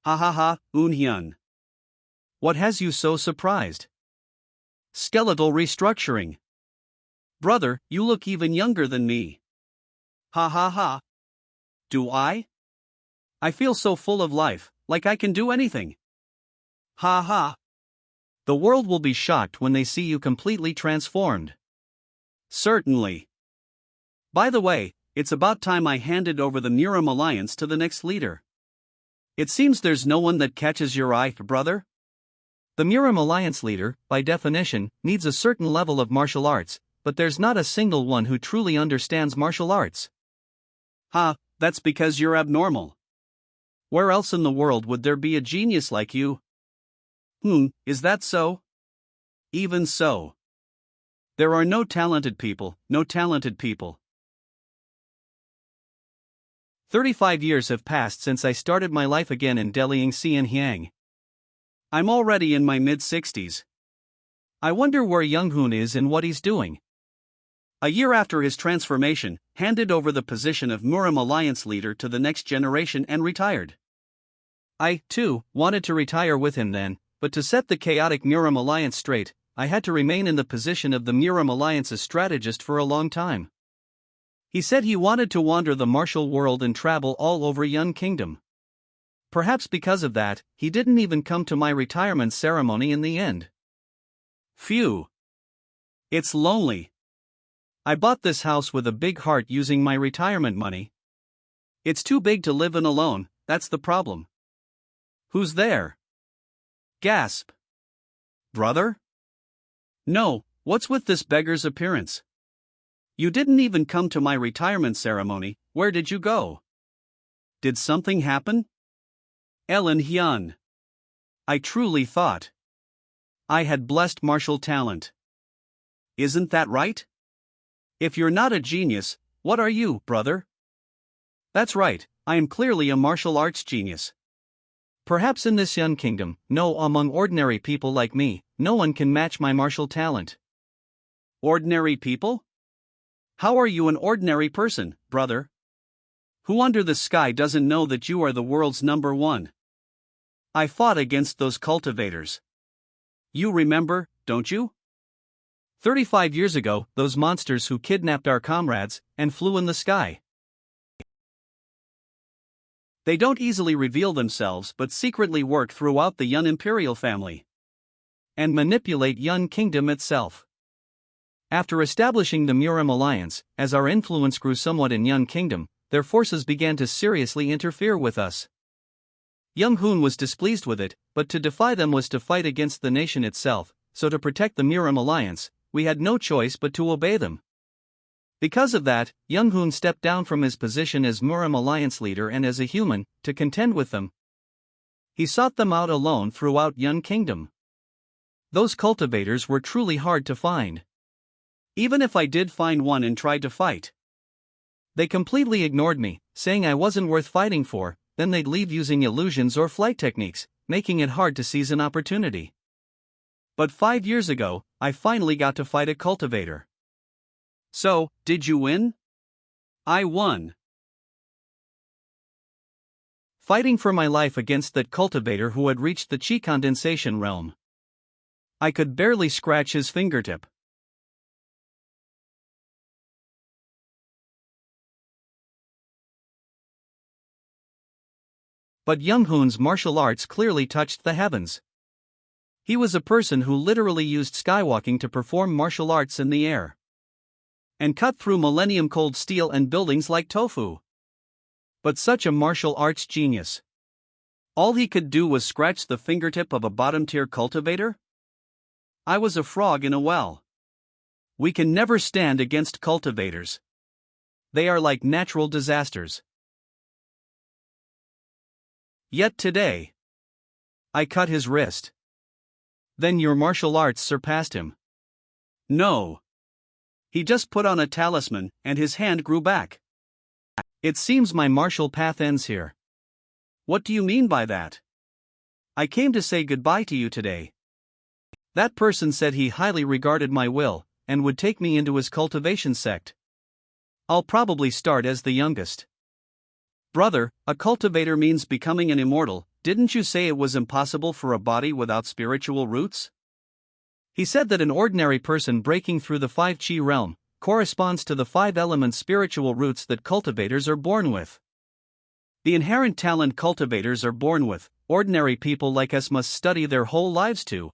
Ha ha ha, Eun Hyun. What has you so surprised? Skeletal restructuring. Brother, you look even younger than me. Ha ha ha. Do I? I feel so full of life, like I can do anything. Ha ha. The world will be shocked when they see you completely transformed. Certainly. By the way, it's about time I handed over the Muram Alliance to the next leader. It seems there's no one that catches your eye, brother. The Muram Alliance leader, by definition, needs a certain level of martial arts, but there's not a single one who truly understands martial arts. Ha, that's because you're abnormal. Where else in the world would there be a genius like you? Is that so? Even so. There are no talented people, no talented people. 35 years have passed since I started my life again in Delying Xianhyang. I'm already in my mid-60s. I wonder where Young Hoon is and what he's doing. A year after his transformation, handed over the position of Muram Alliance leader to the next generation and retired. I, too, wanted to retire with him then, but to set the chaotic Muram Alliance straight, I had to remain in the position of the Muram Alliance's strategist for a long time. He said he wanted to wander the martial world and travel all over Yun Kingdom. Perhaps because of that, he didn't even come to my retirement ceremony in the end. Phew. It's lonely. I bought this house with a big heart using my retirement money. It's too big to live in alone, that's the problem. Who's there? Gasp. Brother? No, what's with this beggar's appearance? You didn't even come to my retirement ceremony, where did you go? Did something happen? Ellen Hyun. I truly thought I had blessed martial talent. Isn't that right? If you're not a genius, what are you, brother? That's right, I am clearly a martial arts genius. Perhaps in this Yun Kingdom, no, among ordinary people like me, no one can match my martial talent. Ordinary people? How are you an ordinary person, brother? Who under the sky doesn't know that you are the world's number one? I fought against those cultivators. You remember, don't you? 35 years ago, those monsters who kidnapped our comrades and flew in the sky. They don't easily reveal themselves but secretly work throughout the Yun imperial family and manipulate Yun Kingdom itself. After establishing the Muram Alliance, as our influence grew somewhat in Yun Kingdom, their forces began to seriously interfere with us. Young Hoon was displeased with it, but to defy them was to fight against the nation itself, so to protect the Muram Alliance, we had no choice but to obey them. Because of that, Young Hoon stepped down from his position as Muram Alliance leader and as a human, to contend with them. He sought them out alone throughout Yun Kingdom. Those cultivators were truly hard to find. Even if I did find one and tried to fight, they completely ignored me, saying I wasn't worth fighting for. Then they'd leave using illusions or flight techniques, making it hard to seize an opportunity. But 5 years ago, I finally got to fight a cultivator. So, did you win? I won. Fighting for my life against that cultivator who had reached the chi condensation realm. I could barely scratch his fingertip. But Young Hoon's martial arts clearly touched the heavens. He was a person who literally used skywalking to perform martial arts in the air and cut through millennium cold steel and buildings like tofu. But such a martial arts genius, all he could do was scratch the fingertip of a bottom-tier cultivator? I was a frog in a well. We can never stand against cultivators. They are like natural disasters. Yet today, I cut his wrist. Then your martial arts surpassed him. No. He just put on a talisman, and his hand grew back. It seems my martial path ends here. What do you mean by that? I came to say goodbye to you today. That person said he highly regarded my will, and would take me into his cultivation sect. I'll probably start as the youngest. Brother, a cultivator means becoming an immortal. Didn't you say it was impossible for a body without spiritual roots? He said that an ordinary person breaking through the 5 chi realm corresponds to the 5 element spiritual roots that cultivators are born with. The inherent talent cultivators are born with, ordinary people like us must study their whole lives to.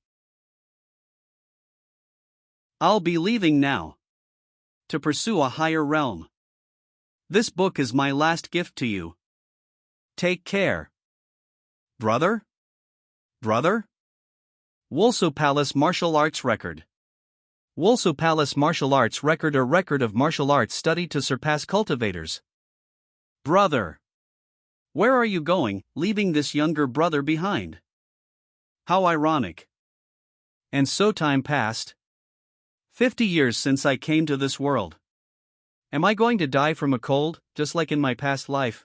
I'll be leaving now to pursue a higher realm. This book is my last gift to you. Take care. Brother? Brother? Wolso Palace Martial Arts Record. Wolso Palace Martial Arts Record, a record of martial arts studied to surpass cultivators. Brother. Where are you going, leaving this younger brother behind? How ironic. And so time passed. 50 years since I came to this world. Am I going to die from a cold, just like in my past life?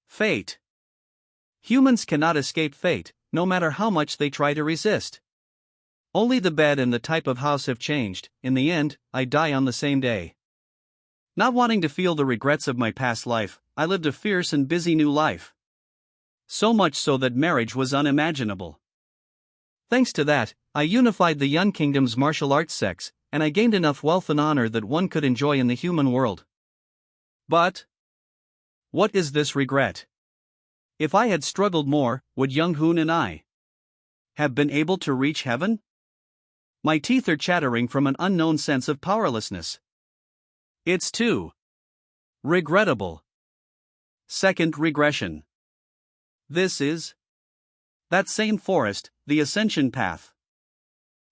Fate. Humans cannot escape fate, no matter how much they try to resist. Only the bed and the type of house have changed. In the end, I die on the same day. Not wanting to feel the regrets of my past life, I lived a fierce and busy new life. So much so that marriage was unimaginable. Thanks to that, I unified the Yun Kingdom's martial arts sects, and I gained enough wealth and honor that one could enjoy in the human world. But what is this regret? If I had struggled more, would Young Hoon and I have been able to reach heaven? My teeth are chattering from an unknown sense of powerlessness. It's too regrettable. Second regression. This is that same forest, the ascension path.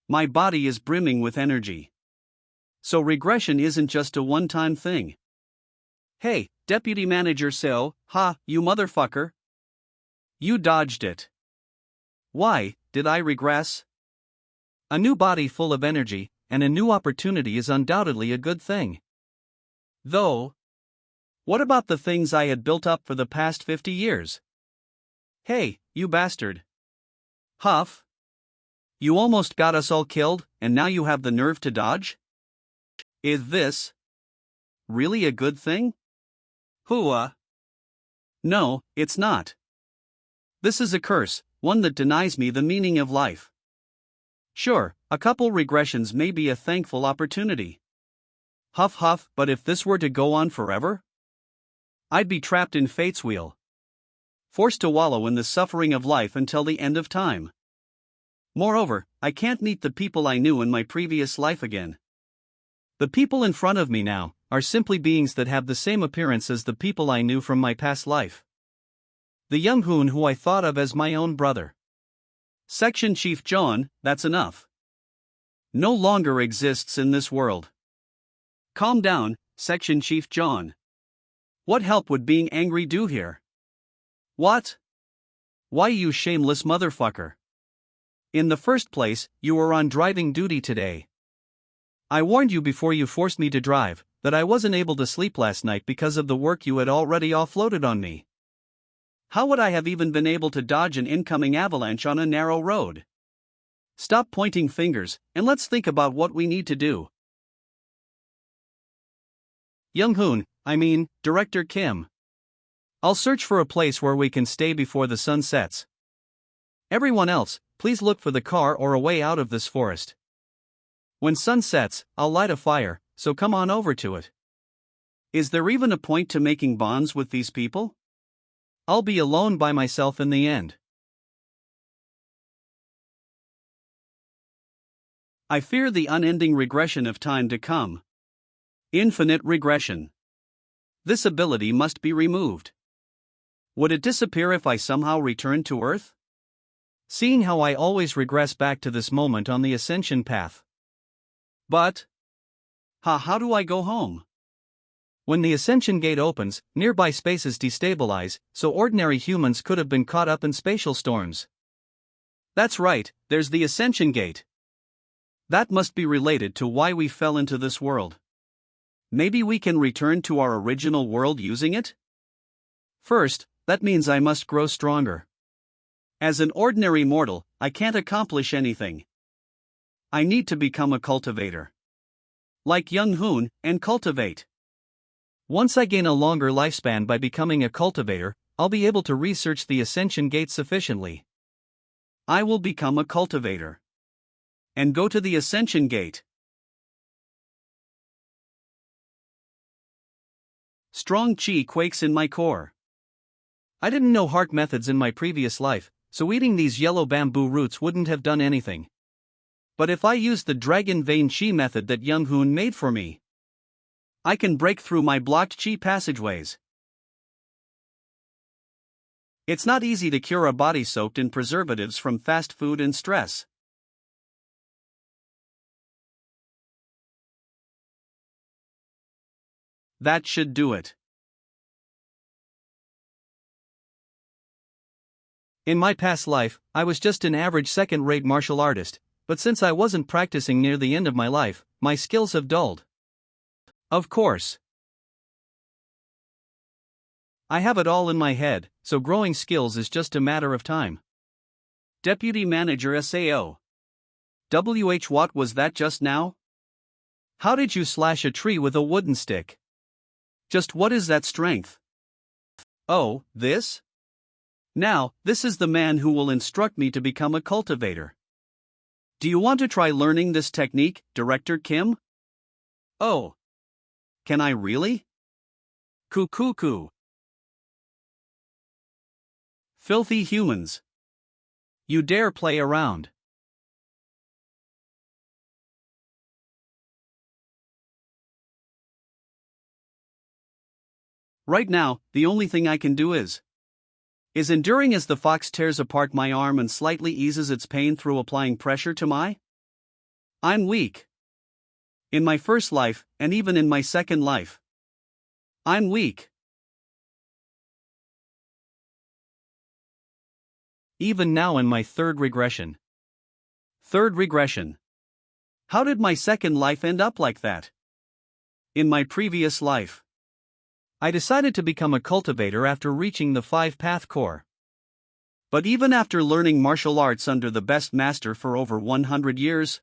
My body is brimming with energy. So regression isn't just a one-time thing. Hey, Deputy Manager Seo, you motherfucker. You dodged it. Why did I regress? A new body full of energy, and a new opportunity is undoubtedly a good thing. Though, what about the things I had built up for the past 50 years? Hey, you bastard. Huff. You almost got us all killed, and now you have the nerve to dodge? Is this really a good thing? Hua. No, it's not. This is a curse, one that denies me the meaning of life. Sure, a couple regressions may be a thankful opportunity. Huff huff, but if this were to go on forever? I'd be trapped in fate's wheel, forced to wallow in the suffering of life until the end of time. Moreover, I can't meet the people I knew in my previous life again. The people in front of me now are simply beings that have the same appearance as the people I knew from my past life. The Young Hoon who I thought of as my own brother. Section Chief John, that's enough. No longer exists in this world. Calm down, Section Chief John. What help would being angry do here? What? Why, you shameless motherfucker? In the first place, you were on driving duty today. I warned you before you forced me to drive that I wasn't able to sleep last night because of the work you had already offloaded on me. How would I have even been able to dodge an incoming avalanche on a narrow road? Stop pointing fingers, and let's think about what we need to do. Young-hoon, Director Kim. I'll search for a place where we can stay before the sun sets. Everyone else, please look for the car or a way out of this forest. When sun sets, I'll light a fire, so come on over to it. Is there even a point to making bonds with these people? I'll be alone by myself in the end. I fear the unending regression of time to come. Infinite regression. This ability must be removed. Would it disappear if I somehow returned to Earth? Seeing how I always regress back to this moment on the ascension path. But how do I go home? When the ascension gate opens, nearby spaces destabilize, so ordinary humans could have been caught up in spatial storms. That's right, there's the ascension gate. That must be related to why we fell into this world. Maybe we can return to our original world using it? First, that means I must grow stronger. As an ordinary mortal, I can't accomplish anything. I need to become a cultivator. Like Young-hoon, and cultivate. Once I gain a longer lifespan by becoming a cultivator, I'll be able to research the ascension gate sufficiently. I will become a cultivator. And go to the ascension gate. Strong chi quakes in my core. I didn't know heart methods in my previous life, so eating these yellow bamboo roots wouldn't have done anything. But if I use the dragon vein chi method that Young-hoon made for me, I can break through my blocked chi passageways. It's not easy to cure a body soaked in preservatives from fast food and stress. That should do it. In my past life, I was just an average second-rate martial artist, but since I wasn't practicing near the end of my life, my skills have dulled. Of course. I have it all in my head, so growing skills is just a matter of time. Deputy Manager SAO. What was that just now? How did you slash a tree with a wooden stick? Just what is that strength? Oh, this? Now, this is the man who will instruct me to become a cultivator. Do you want to try learning this technique, Director Kim? Oh. Can I really? Coo. Filthy humans. You dare play around. Right now, the only thing I can do is enduring as the fox tears apart my arm and slightly eases its pain through applying pressure to my. I'm weak. In my first life, and even in my second life. I'm weak. Even now in my third regression. Third regression. How did my second life end up like that? In my previous life, I decided to become a cultivator after reaching the 5-path core. But even after learning martial arts under the best master for over 100 years,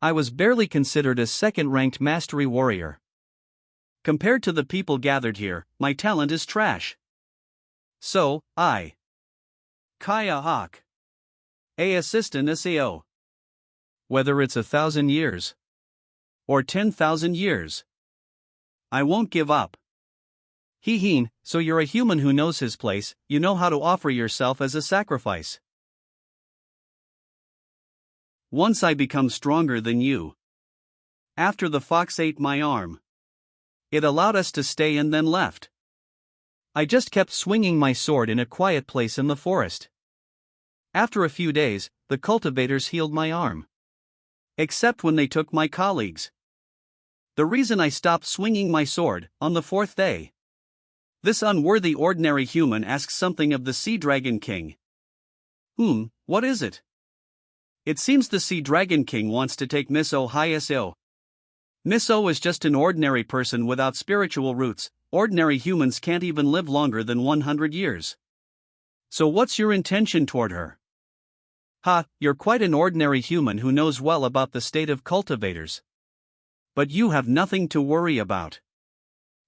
I was barely considered a second-ranked mastery warrior. Compared to the people gathered here, my talent is trash. So, Kaya Hawk. A assistant SAO. Whether it's 1,000 years or 10,000 years, I won't give up. Heen, so you're a human who knows his place, you know how to offer yourself as a sacrifice. Once I become stronger than you. After the fox ate my arm, it allowed us to stay and then left. I just kept swinging my sword in a quiet place in the forest. After a few days, the cultivators healed my arm. Except when they took my colleagues. The reason I stopped swinging my sword, on the 4th day. This unworthy ordinary human asks something of the Sea Dragon King, What is it? It seems the Sea Dragon King wants to take Miss O high SO. Miss O is just an ordinary person without spiritual roots. Ordinary humans can't even live longer than 100 years. So what's your intention toward her? Ha, you're quite an ordinary human who knows well about the state of cultivators. But you have nothing to worry about.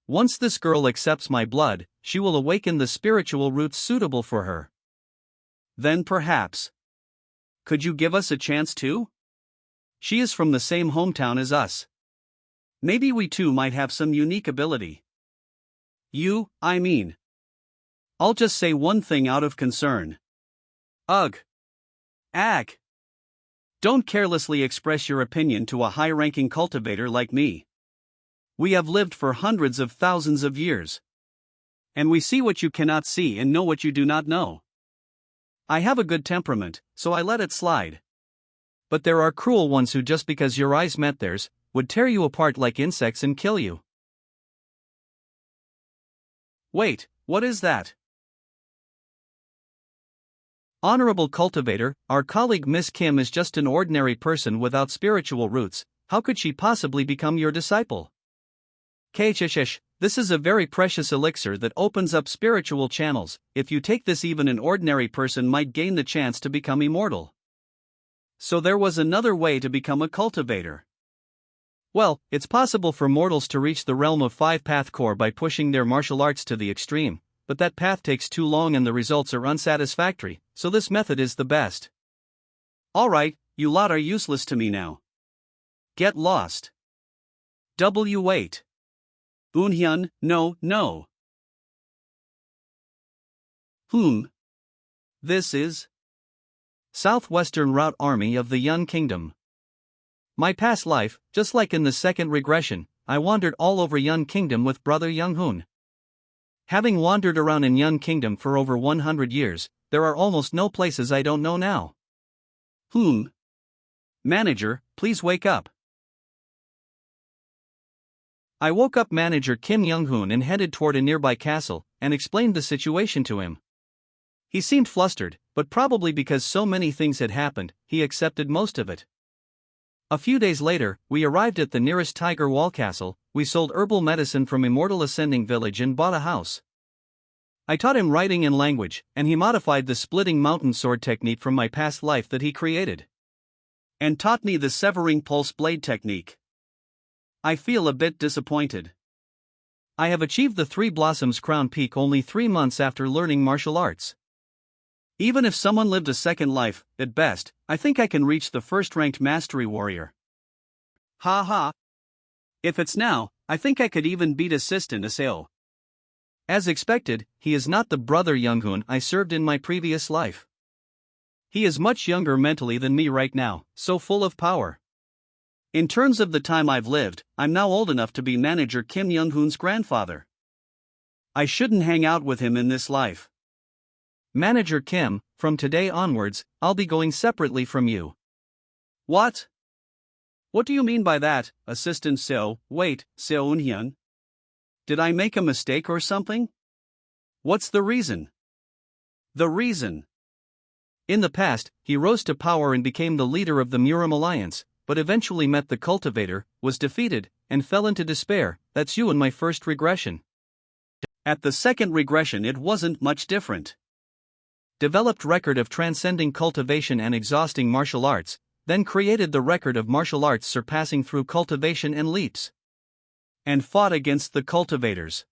Once this girl accepts my blood, she will awaken the spiritual roots suitable for her. Then perhaps. Could you give us a chance too? She is from the same hometown as us. Maybe we too might have some unique ability. I mean. I'll just say one thing out of concern. Ugh. Ag. Don't carelessly express your opinion to a high-ranking cultivator like me. We have lived for hundreds of thousands of years. And we see what you cannot see and know what you do not know. I have a good temperament, so I let it slide. But there are cruel ones who, just because your eyes met theirs, would tear you apart like insects and kill you. Wait, what is that? Honorable cultivator, our colleague Miss Kim is just an ordinary person without spiritual roots. How could she possibly become your disciple? Kchishish, this is a very precious elixir that opens up spiritual channels. If you take this, even an ordinary person might gain the chance to become immortal. So there was another way to become a cultivator. Well, it's possible for mortals to reach the realm of 5-path core by pushing their martial arts to the extreme, but that path takes too long and the results are unsatisfactory, so this method is the best. Alright, you lot are useless to me now. Get lost. W8. Unhyun, no. This is Southwestern Route Army of the Yun Kingdom. My past life, just like in the second regression, I wandered all over Yun Kingdom with brother Young-hoon. Having wandered around in Yun Kingdom for over 100 years, there are almost no places I don't know now. Manager, please wake up. I woke up Manager Kim Young-hoon and headed toward a nearby castle, and explained the situation to him. He seemed flustered, but probably because so many things had happened, he accepted most of it. A few days later, we arrived at the nearest Tiger Wall Castle. We sold herbal medicine from Immortal Ascending Village and bought a house. I taught him writing and language, and he modified the splitting mountain sword technique from my past life that he created. And taught me the severing pulse blade technique. I feel a bit disappointed. I have achieved the Three Blossoms Crown Peak only 3 months after learning martial arts. Even if someone lived a second life, at best, I think I can reach the first-ranked Mastery Warrior. Ha ha. If it's now, I think I could even beat Assistant Aseo. As expected, he is not the brother Young-hoon I served in my previous life. He is much younger mentally than me right now, so full of power. In terms of the time I've lived, I'm now old enough to be Manager Kim Young-hoon's grandfather. I shouldn't hang out with him in this life. Manager Kim, from today onwards, I'll be going separately from you. What? What do you mean by that, Assistant Seo? Wait, Seo Eunhyun? Did I make a mistake or something? What's the reason? The reason. In the past, he rose to power and became the leader of the Murim Alliance, but eventually met the cultivator, was defeated, and fell into despair. That's you in my first regression. At the second regression it wasn't much different. Developed record of transcending cultivation and exhausting martial arts, then created the record of martial arts surpassing through cultivation and leaps. And fought against the cultivators.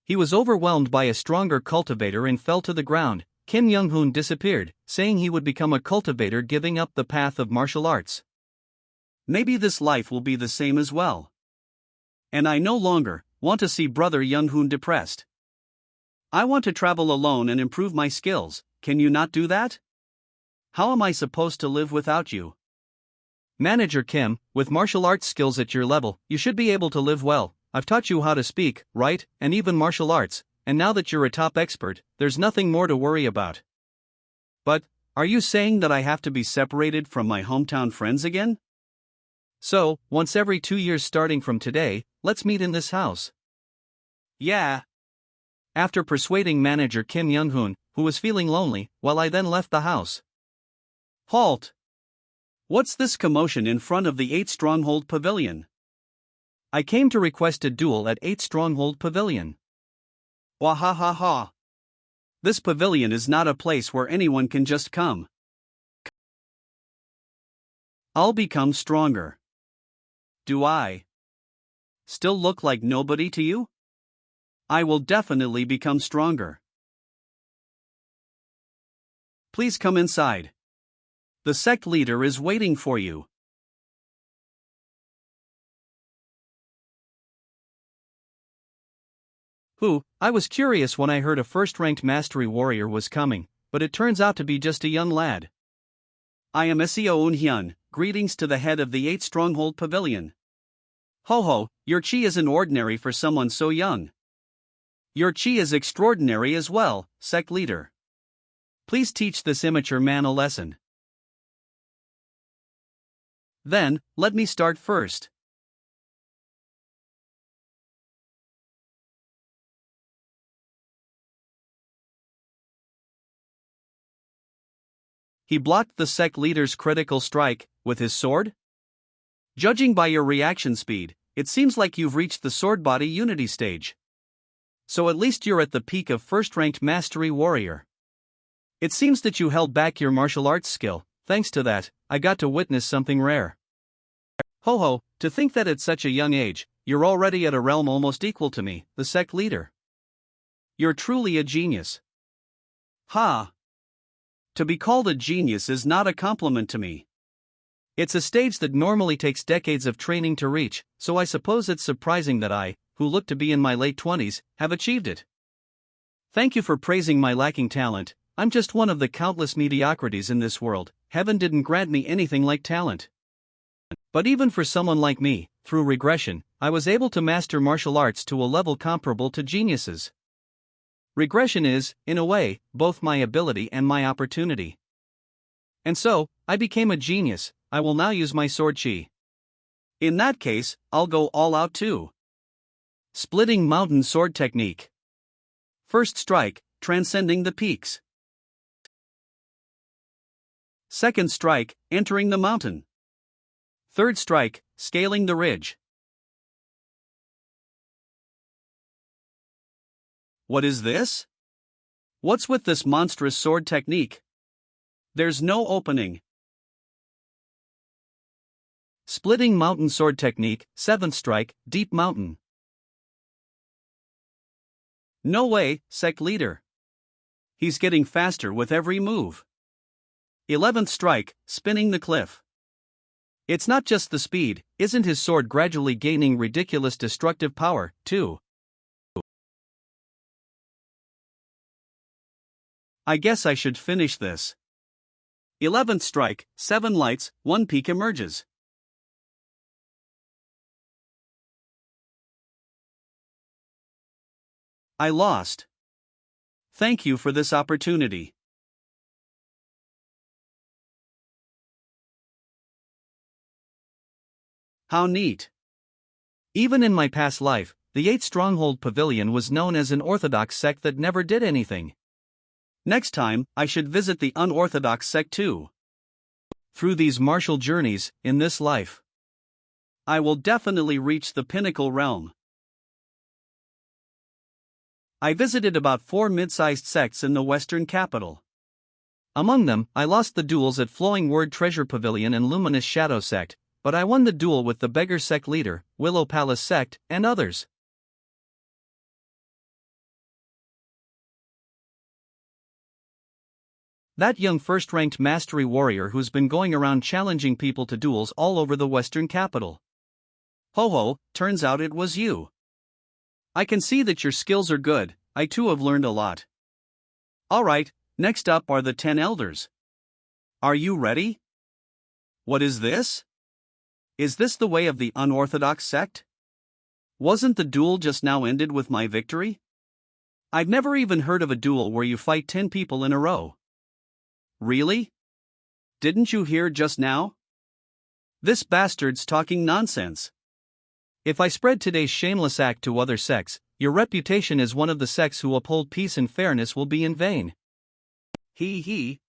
He was overwhelmed by a stronger cultivator and fell to the ground. Kim Young-hoon disappeared, saying he would become a cultivator, giving up the path of martial arts. Maybe this life will be the same as well. And I no longer want to see brother Young-hoon depressed. I want to travel alone and improve my skills. Can you not do that? How am I supposed to live without you? Manager Kim, with martial arts skills at your level, you should be able to live well. I've taught you how to speak, write, and even martial arts, and now that you're a top expert, there's nothing more to worry about. But, are you saying that I have to be separated from my hometown friends again? So, once every 2 years starting from today, let's meet in this house. Yeah. After persuading Manager Kim Young-hoon, who was feeling lonely, while I then left the house. Halt! What's this commotion in front of the 8 Stronghold Pavilion? I came to request a duel at 8 Stronghold Pavilion. Wahahaha! This pavilion is not a place where anyone can just come. I'll become stronger. Do I still look like nobody to you? I will definitely become stronger. Please come inside. The sect leader is waiting for you. I was curious when I heard a first-ranked mastery warrior was coming, but it turns out to be just a young lad. I am Seo Eun-hyun, greetings to the head of the 8 Stronghold Pavilion. Ho ho, your chi isn't ordinary for someone so young. Your chi is extraordinary as well, sect leader. Please teach this immature man a lesson. Then, let me start first. He blocked the sect leader's critical strike with his sword? Judging by your reaction speed, it seems like you've reached the sword body unity stage. So at least you're at the peak of first-ranked mastery warrior. It seems that you held back your martial arts skill. Thanks to that, I got to witness something rare. Ho ho, to think that at such a young age, you're already at a realm almost equal to me, the sect leader. You're truly a genius. Ha! To be called a genius is not a compliment to me. It's a stage that normally takes decades of training to reach, so I suppose it's surprising that I, who look to be in my late 20s, have achieved it. Thank you for praising my lacking talent. I'm just one of the countless mediocrities in this world. Heaven didn't grant me anything like talent. But even for someone like me, through regression, I was able to master martial arts to a level comparable to geniuses. Regression is, in a way, both my ability and my opportunity. And so, I became a genius. I will now use my sword chi. In that case, I'll go all out too. Splitting mountain sword technique. First strike, transcending the peaks. Second strike, entering the mountain. Third strike, scaling the ridge. What is this? What's with this monstrous sword technique? There's no opening. Splitting mountain sword technique, 7th strike, deep mountain. No way, sect leader. He's getting faster with every move. 11th strike, spinning the cliff. It's not just the speed, isn't his sword gradually gaining ridiculous destructive power, too? I guess I should finish this. 11th strike, 7 lights, 1 peak emerges. I lost. Thank you for this opportunity. How neat. Even in my past life, the 8 Stronghold Pavilion was known as an orthodox sect that never did anything. Next time, I should visit the unorthodox sect too. Through these martial journeys, in this life, I will definitely reach the pinnacle realm. I visited about 4 mid-sized sects in the western capital. Among them, I lost the duels at Flowing Word Treasure Pavilion and Luminous Shadow Sect, but I won the duel with the Beggar Sect leader, Willow Palace Sect, and others. That young first-ranked mastery warrior who's been going around challenging people to duels all over the western capital. Ho ho, turns out it was you. I can see that your skills are good. I too have learned a lot. Alright, next up are the 10 elders. Are you ready? What is this? Is this the way of the unorthodox sect? Wasn't the duel just now ended with my victory? I've never even heard of a duel where you fight 10 people in a row. Really? Didn't you hear just now? This bastard's talking nonsense. If I spread today's shameless act to other sects, your reputation as one of the sects who uphold peace and fairness will be in vain. He.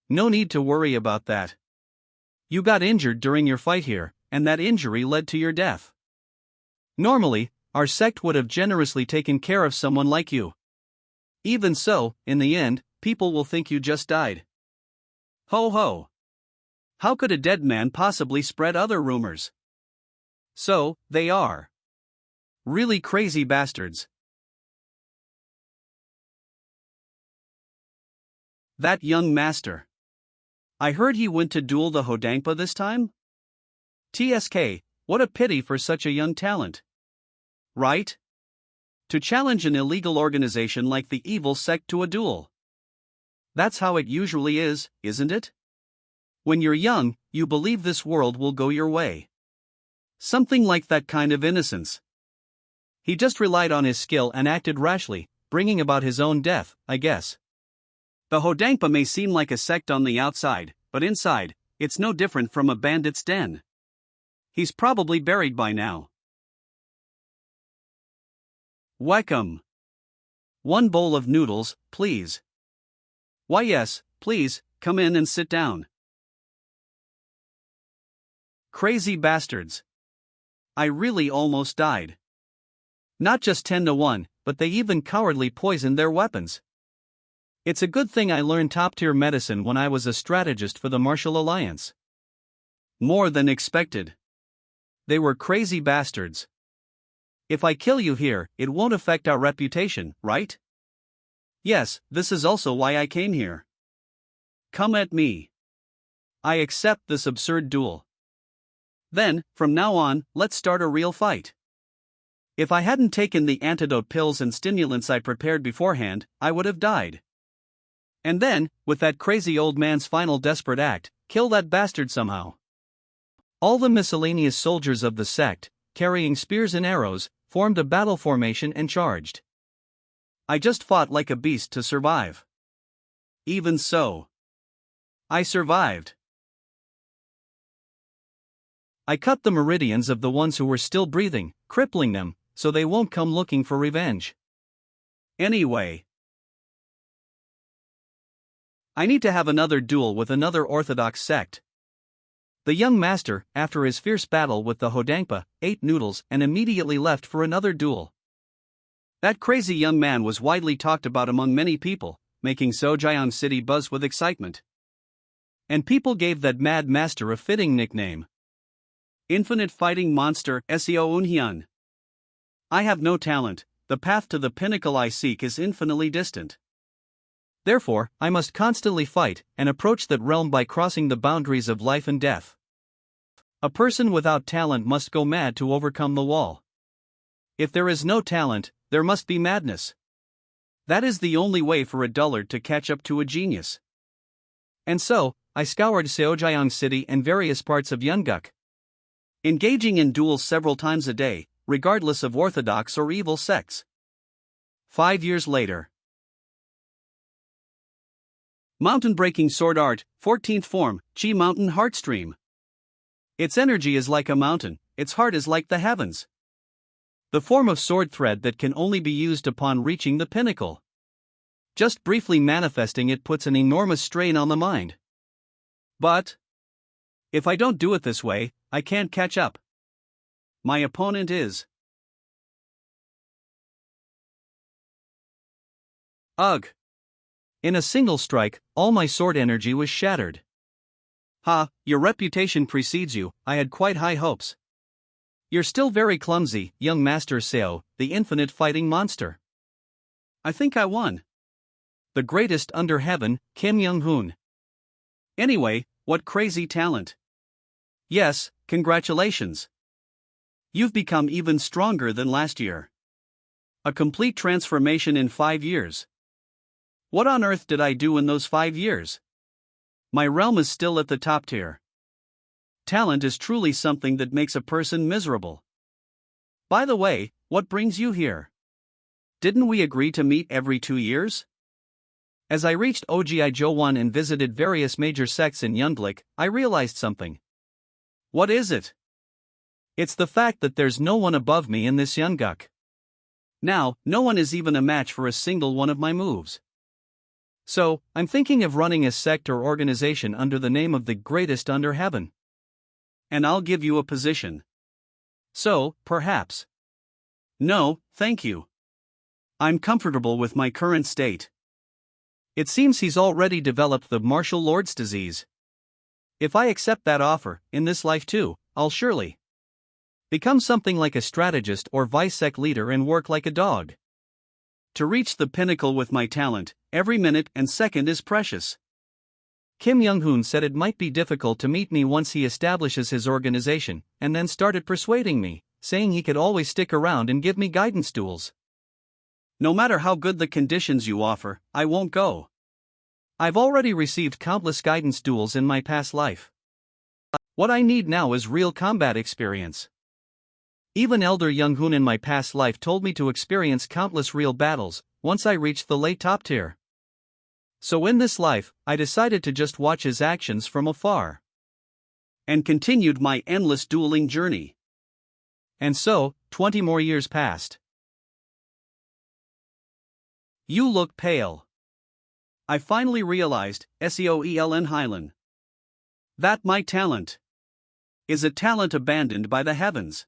No need to worry about that. You got injured during your fight here, and that injury led to your death. Normally, our sect would have generously taken care of someone like you. Even so, in the end, people will think you just died. Ho ho! How could a dead man possibly spread other rumors? So, they are really crazy bastards. That young master. I heard he went to duel the Hodangpa this time? TSK, what a pity for such a young talent. Right? To challenge an illegal organization like the evil sect to a duel. That's how it usually is, isn't it? When you're young, you believe this world will go your way. Something like that kind of innocence. He just relied on his skill and acted rashly, bringing about his own death, I guess. The Hodangpa may seem like a sect on the outside, but inside, it's no different from a bandit's den. He's probably buried by now. Welcome. One bowl of noodles, please. Why yes, please, come in and sit down. Crazy bastards. I really almost died. Not just 10-1, but they even cowardly poisoned their weapons. It's a good thing I learned top-tier medicine when I was a strategist for the Martial Alliance. More than expected. They were crazy bastards. If I kill you here, it won't affect our reputation, right? Yes, this is also why I came here. Come at me. I accept this absurd duel. Then, from now on, let's start a real fight. If I hadn't taken the antidote pills and stimulants I prepared beforehand, I would have died. And then, with that crazy old man's final desperate act, kill that bastard somehow. All the miscellaneous soldiers of the sect, carrying spears and arrows, formed a battle formation and charged. I just fought like a beast to survive. Even so, I survived. I cut the meridians of the ones who were still breathing, crippling them, so they won't come looking for revenge. Anyway, I need to have another duel with another orthodox sect. The young master, after his fierce battle with the Hodangpa, ate noodles and immediately left for another duel. That crazy young man was widely talked about among many people, making Sojayang City buzz with excitement. And people gave that mad master a fitting nickname. Infinite Fighting Monster Seo Unhyun. I have no talent, the path to the pinnacle I seek is infinitely distant. Therefore, I must constantly fight and approach that realm by crossing the boundaries of life and death. A person without talent must go mad to overcome the wall. If there is no talent, there must be madness. That is the only way for a dullard to catch up to a genius. And so, I scoured Seojayang City and various parts of Yeonguk, engaging in duels several times a day, regardless of orthodox or evil sects. 5 years later. Mountain Breaking Sword Art, 14th Form, Chi Mountain Heartstream. Its energy is like a mountain, its heart is like the heavens. The form of sword thread that can only be used upon reaching the pinnacle. Just briefly manifesting it puts an enormous strain on the mind. But if I don't do it this way, I can't catch up. My opponent is. Ugh. In a single strike, all my sword energy was shattered. Ha, your reputation precedes you, I had quite high hopes. You're still very clumsy, young Master Seo, the infinite fighting monster. I think I won. The greatest under heaven, Kim Young-hoon. Anyway, what crazy talent. Yes, congratulations. You've become even stronger than last year. A complete transformation in 5 years. What on earth did I do in those 5 years? My realm is still at the top tier. Talent is truly something that makes a person miserable. By the way, what brings you here? Didn't we agree to meet every 2 years? As I reached Ogi-jo-1 and visited various major sects in Yeonglik, I realized something. What is it? It's the fact that there's no one above me in this Yeonguk. Now, no one is even a match for a single one of my moves. So, I'm thinking of running a sect or organization under the name of the greatest under heaven. And I'll give you a position. So, perhaps. No, thank you. I'm comfortable with my current state. It seems he's already developed the martial lord's disease. If I accept that offer, in this life too, I'll surely become something like a strategist or vice-sec leader and work like a dog. To reach the pinnacle with my talent, every minute and second is precious. Kim Young-hoon said it might be difficult to meet me once he establishes his organization, and then started persuading me, saying he could always stick around and give me guidance tools. No matter how good the conditions you offer, I won't go. I've already received countless guidance duels in my past life. What I need now is real combat experience. Even Elder Young-hoon in my past life told me to experience countless real battles once I reached the late top tier. So in this life, I decided to just watch his actions from afar. And continued my endless dueling journey. And so, 20 more years passed. You look pale. I finally realized, Seoeln Hylan, that my talent is a talent abandoned by the heavens.